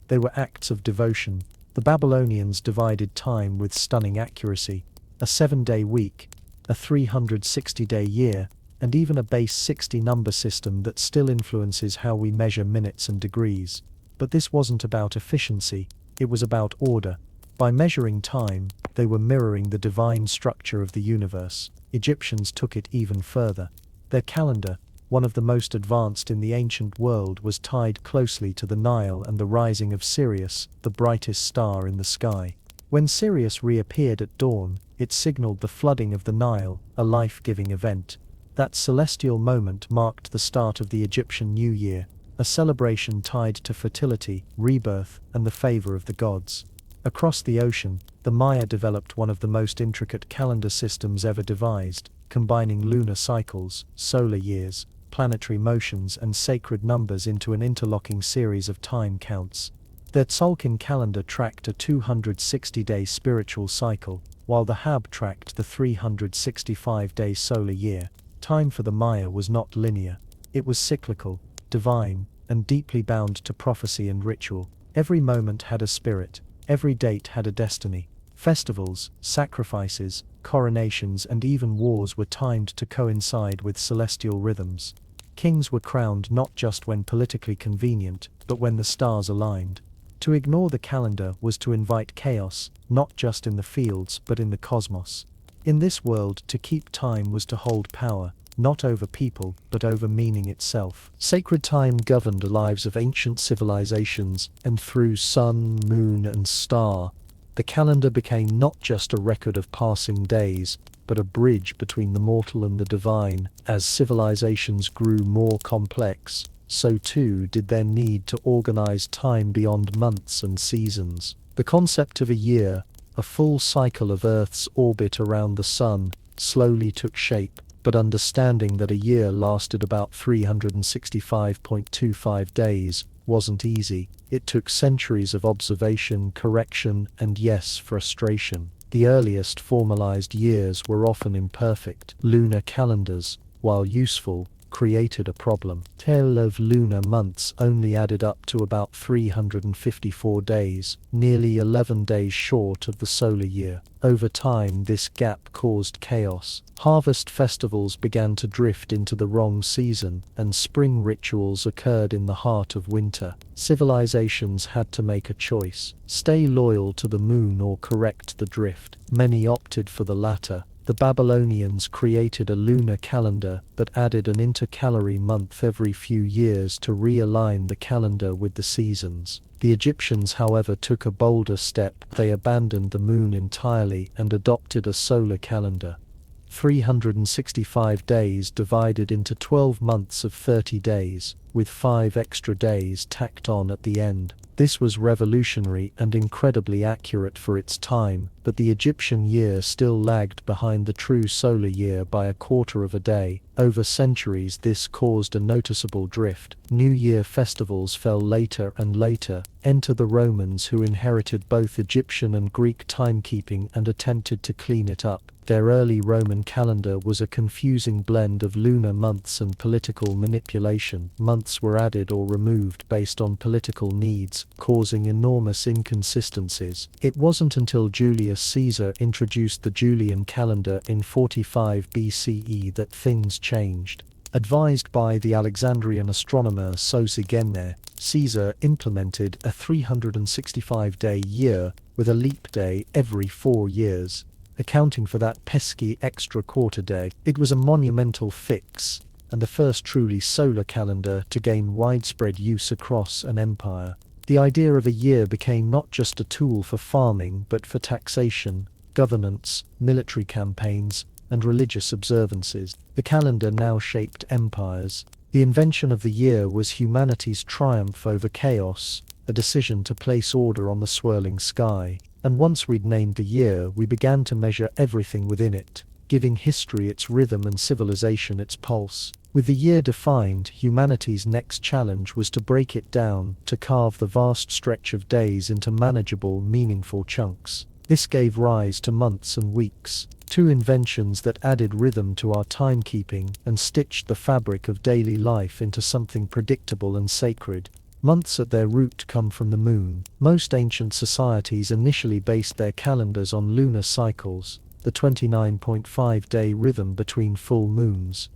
They were acts of devotion. The Babylonians divided time with stunning accuracy. A 7-day week, a 360-day year, and even a base 60 number system that still influences how we measure minutes and degrees. But this wasn't about efficiency, it was about order. By measuring time, they were mirroring the divine structure of the universe. Egyptians took it even further. Their calendar, one of the most advanced in the ancient world, was tied closely to the Nile and the rising of Sirius, the brightest star in the sky. When Sirius reappeared at dawn, it signaled the flooding of the Nile, a life-giving event. That celestial moment marked the start of the Egyptian New Year, a celebration tied to fertility, rebirth, and the favor of the gods. Across the ocean, the Maya developed one of the most intricate calendar systems ever devised, combining lunar cycles, solar years, planetary motions, and sacred numbers into an interlocking series of time counts. Their Tzolk'in calendar tracked a 260-day spiritual cycle, while the Hab tracked the 365-day solar year. Time for the Maya was not linear. It was cyclical, divine, and deeply bound to prophecy and ritual. Every moment had a spirit. Every date had a destiny. Festivals, sacrifices, coronations, and even wars were timed to coincide with celestial rhythms. Kings were crowned not just when politically convenient, but when the stars aligned. To ignore the calendar was to invite chaos, not just in the fields but in the cosmos. In this world, to keep time was to hold power, not over people, but over meaning itself. Sacred time governed the lives of ancient civilizations, and through sun, moon, and star, the calendar became not just a record of passing days, but a bridge between the mortal and the divine. As civilizations grew more complex, so too did their need to organize time beyond months and seasons. The concept of a year, a full cycle of Earth's orbit around the sun, slowly took shape, but understanding that a year lasted about 365.25 days wasn't easy. It took centuries of observation, correction, and yes, frustration. The earliest formalized years were often imperfect. Lunar calendars, while useful, created a problem. Tale of lunar months only added up to about 354 days, nearly 11 days short of the solar year. Over time, this gap caused chaos. Harvest festivals began to drift into the wrong season, and spring rituals occurred in the heart of winter. Civilizations had to make a choice: stay loyal to the moon or correct the drift. Many opted for the latter. The Babylonians created a lunar calendar that added an intercalary month every few years to realign the calendar with the seasons. The Egyptians, however, took a bolder step. They abandoned the moon entirely and adopted a solar calendar. 365 days divided into 12 months of 30 days, with 5 extra days tacked on at the end. This was revolutionary and incredibly accurate for its time, but the Egyptian year still lagged behind the true solar year by a quarter of a day. Over centuries, this caused a noticeable drift. New Year festivals fell later and later. Enter the Romans, who inherited both Egyptian and Greek timekeeping and attempted to clean it up. Their early Roman calendar was a confusing blend of lunar months and political manipulation. Months were added or removed based on political needs, causing enormous inconsistencies. It wasn't until Julius Caesar introduced the Julian calendar in 45 BCE that things changed. Advised by the Alexandrian astronomer Sosigene, Caesar implemented a 365-day year with a leap day every 4 years, accounting for that pesky extra quarter day. It was a monumental fix, and the first truly solar calendar to gain widespread use across an empire. The idea of a year became not just a tool for farming, but for taxation, governance, military campaigns, and religious observances. The calendar now shaped empires. The invention of the year was humanity's triumph over chaos, a decision to place order on the swirling sky. And once we'd named the year, we began to measure everything within it, giving history its rhythm and civilization its pulse. With the year defined, humanity's next challenge was to break it down, to carve the vast stretch of days into manageable, meaningful chunks. This gave rise to months and weeks, two inventions that added rhythm to our timekeeping and stitched the fabric of daily life into something predictable and sacred. Months at their root come from the moon. Most ancient societies initially based their calendars on lunar cycles, the 29.5-day rhythm between full moons.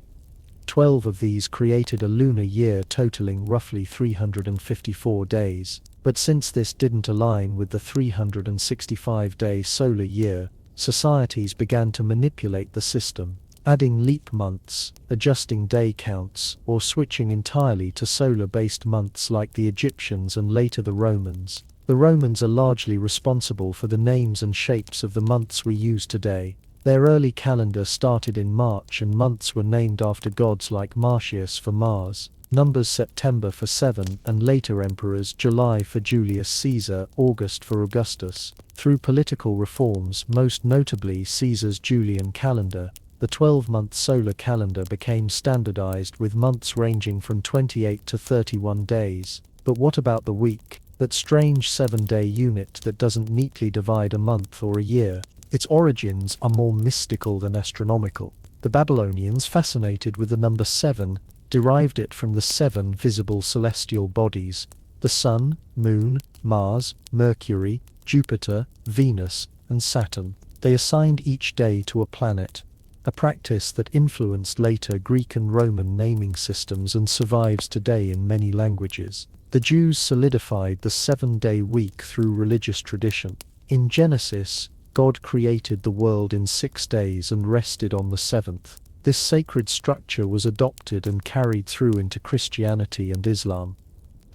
12 of these created a lunar year totaling roughly 354 days. But since this didn't align with the 365-day solar year, societies began to manipulate the system, adding leap months, adjusting day counts, or switching entirely to solar-based months like the Egyptians and later the Romans. The Romans are largely responsible for the names and shapes of the months we use today. Their early calendar started in March and months were named after gods like Martius for Mars, numbers September for 7, and later emperors July for Julius Caesar, August for Augustus. Through political reforms, most notably Caesar's Julian calendar, the 12-month solar calendar became standardized with months ranging from 28 to 31 days. But what about the week? That strange 7-day unit that doesn't neatly divide a month or a year. Its origins are more mystical than astronomical. The Babylonians, fascinated with the number 7, derived it from the 7 visible celestial bodies: the Sun, Moon, Mars, Mercury, Jupiter, Venus, and Saturn. They assigned each day to a planet, a practice that influenced later Greek and Roman naming systems and survives today in many languages. The Jews solidified the 7-day week through religious tradition. In Genesis, God created the world in 6 days and rested on the 7th. This sacred structure was adopted and carried through into Christianity and Islam,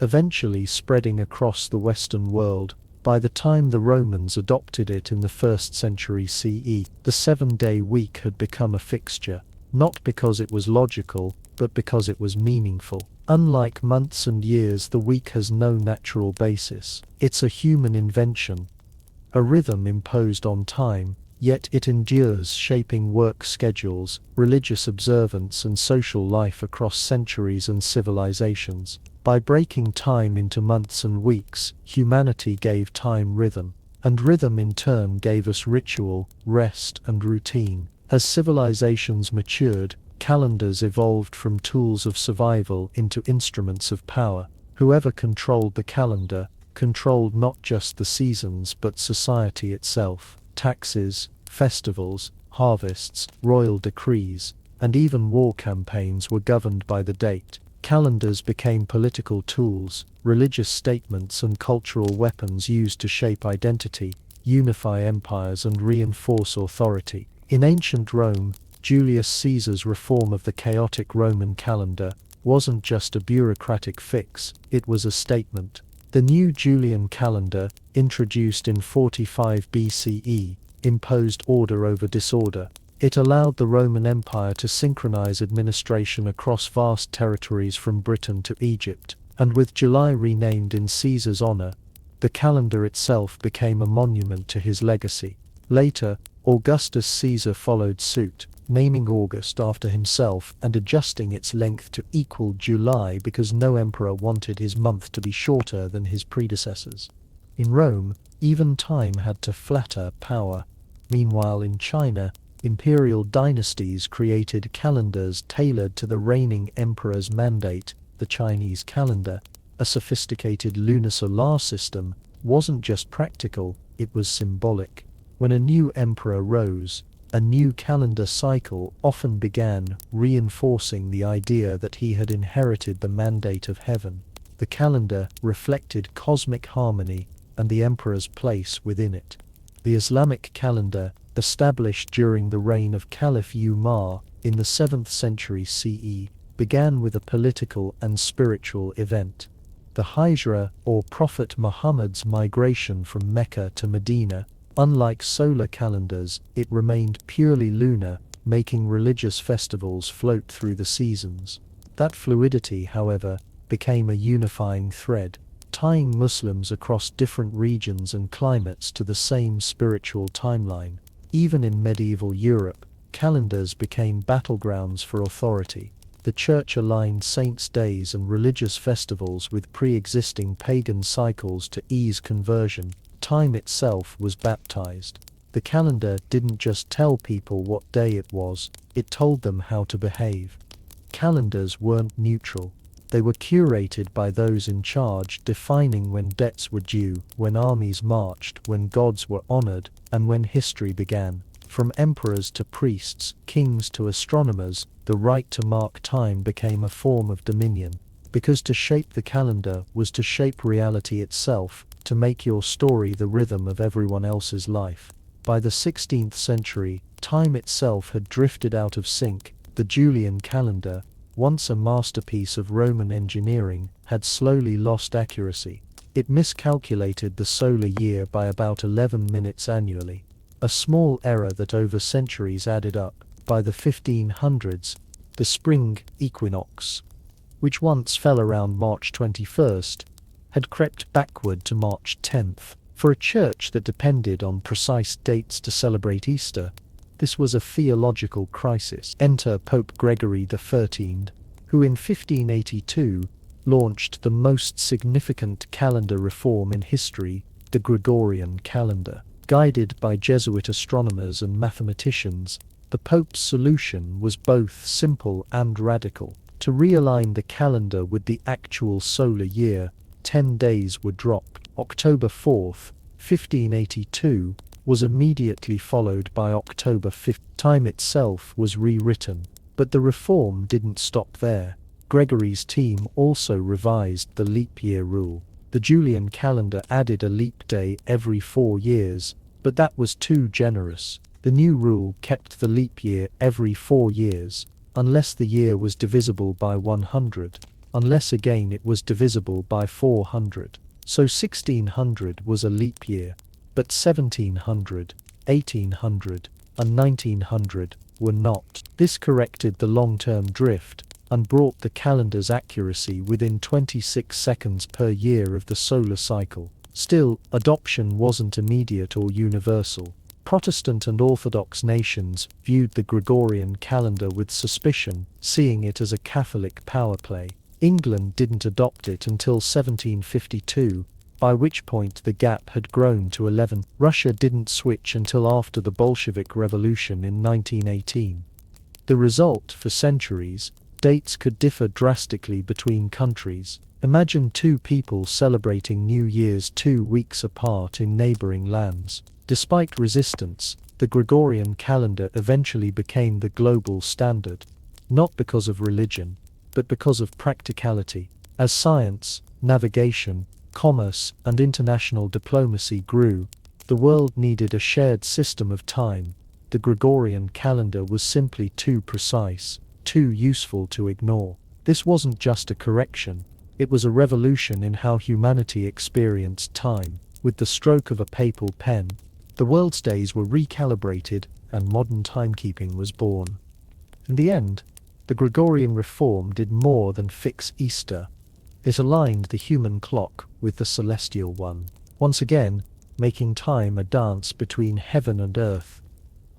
eventually spreading across the Western world. By the time the Romans adopted it in the 1st century CE, the 7-day week had become a fixture, not because it was logical, but because it was meaningful. Unlike months and years, the week has no natural basis. It's a human invention, a rhythm imposed on time, yet it endures, shaping work schedules, religious observance, and social life across centuries and civilizations. By breaking time into months and weeks, humanity gave time rhythm, and rhythm in turn gave us ritual, rest, and routine. As civilizations matured, calendars evolved from tools of survival into instruments of power. Whoever controlled the calendar controlled not just the seasons but society itself. Taxes, festivals, harvests, royal decrees, and even war campaigns were governed by the date. Calendars became political tools, religious statements, and cultural weapons used to shape identity, unify empires, and reinforce authority. In ancient Rome, Julius Caesar's reform of the chaotic Roman calendar wasn't just a bureaucratic fix, it was a statement. The new Julian calendar, introduced in 45 BCE, imposed order over disorder. It allowed the Roman Empire to synchronize administration across vast territories from Britain to Egypt, and with July renamed in Caesar's honor, the calendar itself became a monument to his legacy. Later, Augustus Caesar followed suit, naming August after himself and adjusting its length to equal July because no emperor wanted his month to be shorter than his predecessors. In Rome, even time had to flatter power. Meanwhile, in China, imperial dynasties created calendars tailored to the reigning emperor's mandate. The Chinese calendar, a sophisticated lunisolar system, wasn't just practical, it was symbolic. When a new emperor rose, a new calendar cycle often began, reinforcing the idea that he had inherited the mandate of heaven. The calendar reflected cosmic harmony and the emperor's place within it. The Islamic calendar, established during the reign of Caliph Umar in the 7th century CE, began with a political and spiritual event. The Hijra, or Prophet Muhammad's migration from Mecca to Medina. Unlike solar calendars, it remained purely lunar, making religious festivals float through the seasons. That fluidity, however, became a unifying thread, tying Muslims across different regions and climates to the same spiritual timeline. Even in medieval Europe, calendars became battlegrounds for authority. The church aligned saints' days and religious festivals with pre-existing pagan cycles to ease conversion. Time itself was baptized. The calendar didn't just tell people what day it was, it told them how to behave. Calendars weren't neutral. They were curated by those in charge, defining when debts were due, when armies marched, when gods were honored, and when history began. From emperors to priests, kings to astronomers, the right to mark time became a form of dominion. Because to shape the calendar was to shape reality itself, to make your story the rhythm of everyone else's life. By the 16th century, time itself had drifted out of sync. The Julian calendar, once a masterpiece of Roman engineering, had slowly lost accuracy. It miscalculated the solar year by about 11 minutes annually. A small error that over centuries added up. By the 1500s, the spring equinox, which once fell around March 21st, had crept backward to March 10th. For a church that depended on precise dates to celebrate Easter, this was a theological crisis. Enter Pope Gregory XIII, who in 1582 launched the most significant calendar reform in history, the Gregorian calendar. Guided by Jesuit astronomers and mathematicians, the Pope's solution was both simple and radical. To realign the calendar with the actual solar year, 10 days were dropped. October 4th, 1582, was immediately followed by October 5th. Time itself was rewritten, but the reform didn't stop there. Gregory's team also revised the leap year rule. The Julian calendar added a leap day every 4 years, but that was too generous. The new rule kept the leap year every 4 years, unless the year was divisible by 100, unless again it was divisible by 400. So 1600 was a leap year, but 1700, 1800, and 1900 were not. This corrected the long-term drift and brought the calendar's accuracy within 26 seconds per year of the solar cycle. Still, adoption wasn't immediate or universal. Protestant and Orthodox nations viewed the Gregorian calendar with suspicion, seeing it as a Catholic power play. England didn't adopt it until 1752, by which point the gap had grown to 11. Russia didn't switch until after the Bolshevik Revolution in 1918. The result, for centuries, dates could differ drastically between countries. Imagine two people celebrating New Year's 2 weeks apart in neighboring lands. Despite resistance, the Gregorian calendar eventually became the global standard, not because of religion, but because of practicality. As science, navigation, commerce, and international diplomacy grew, the world needed a shared system of time. The Gregorian calendar was simply too precise, too useful to ignore. This wasn't just a correction, it was a revolution in how humanity experienced time. With the stroke of a papal pen, the world's days were recalibrated and modern timekeeping was born. In the end, the Gregorian reform did more than fix Easter. It aligned the human clock with the celestial one, once again making time a dance between heaven and earth.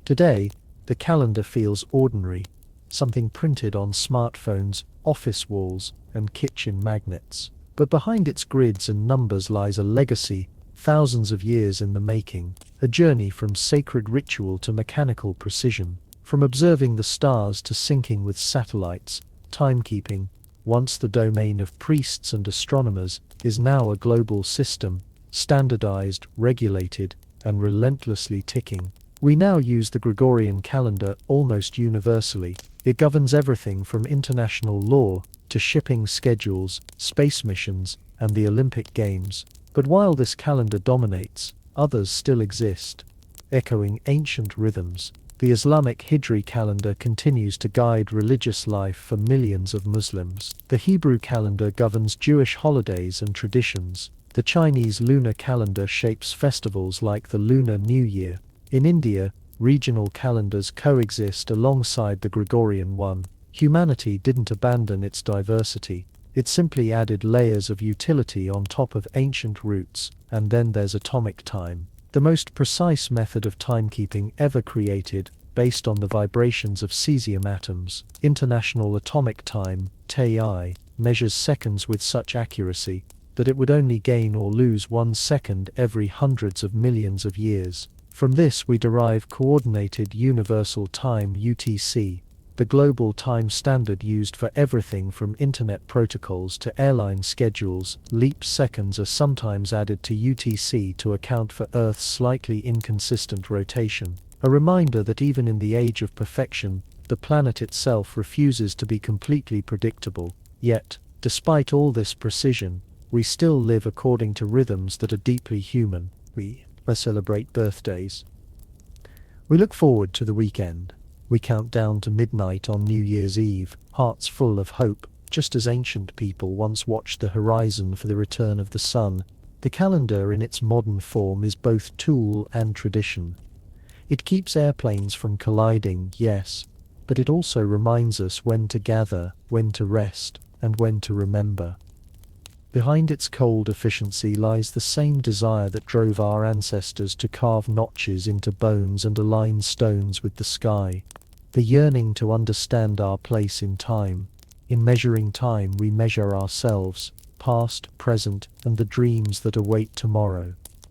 Today, the calendar feels ordinary, something printed on smartphones, office walls, and kitchen magnets. But behind its grids and numbers lies a legacy, thousands of years in the making, a journey from sacred ritual to mechanical precision. From observing the stars to syncing with satellites, timekeeping, once the domain of priests and astronomers, is now a global system, standardized, regulated, and relentlessly ticking. We now use the Gregorian calendar almost universally. It governs everything from international law to shipping schedules, space missions, and the Olympic Games. But while this calendar dominates, others still exist, echoing ancient rhythms. The Islamic Hijri calendar continues to guide religious life for millions of Muslims. The Hebrew calendar governs Jewish holidays and traditions. The Chinese lunar calendar shapes festivals like the Lunar New Year. In India, regional calendars coexist alongside the Gregorian one. Humanity didn't abandon its diversity. It simply added layers of utility on top of ancient roots. And then there's atomic time, the most precise method of timekeeping ever created, based on the vibrations of cesium atoms. International Atomic Time, TI, measures seconds with such accuracy that it would only gain or lose 1 second every hundreds of millions of years. From this we derive Coordinated Universal Time (UTC), the global time standard used for everything from internet protocols to airline schedules. Leap seconds are sometimes added to UTC to account for Earth's slightly inconsistent rotation, a reminder that even in the age of perfection, the planet itself refuses to be completely predictable. Yet, despite all this precision, we still live according to rhythms that are deeply human. We celebrate birthdays. We look forward to the weekend. We count down to midnight on New Year's Eve, hearts full of hope, just as ancient people once watched the horizon for the return of the sun. The calendar in its modern form is both tool and tradition. It keeps airplanes from colliding, yes, but it also reminds us when to gather, when to rest, and when to remember. Behind its cold efficiency lies the same desire that drove our ancestors to carve notches into bones and align stones with the sky. The yearning to understand our place in time. In measuring time we measure ourselves, past, present, and the dreams that await tomorrow.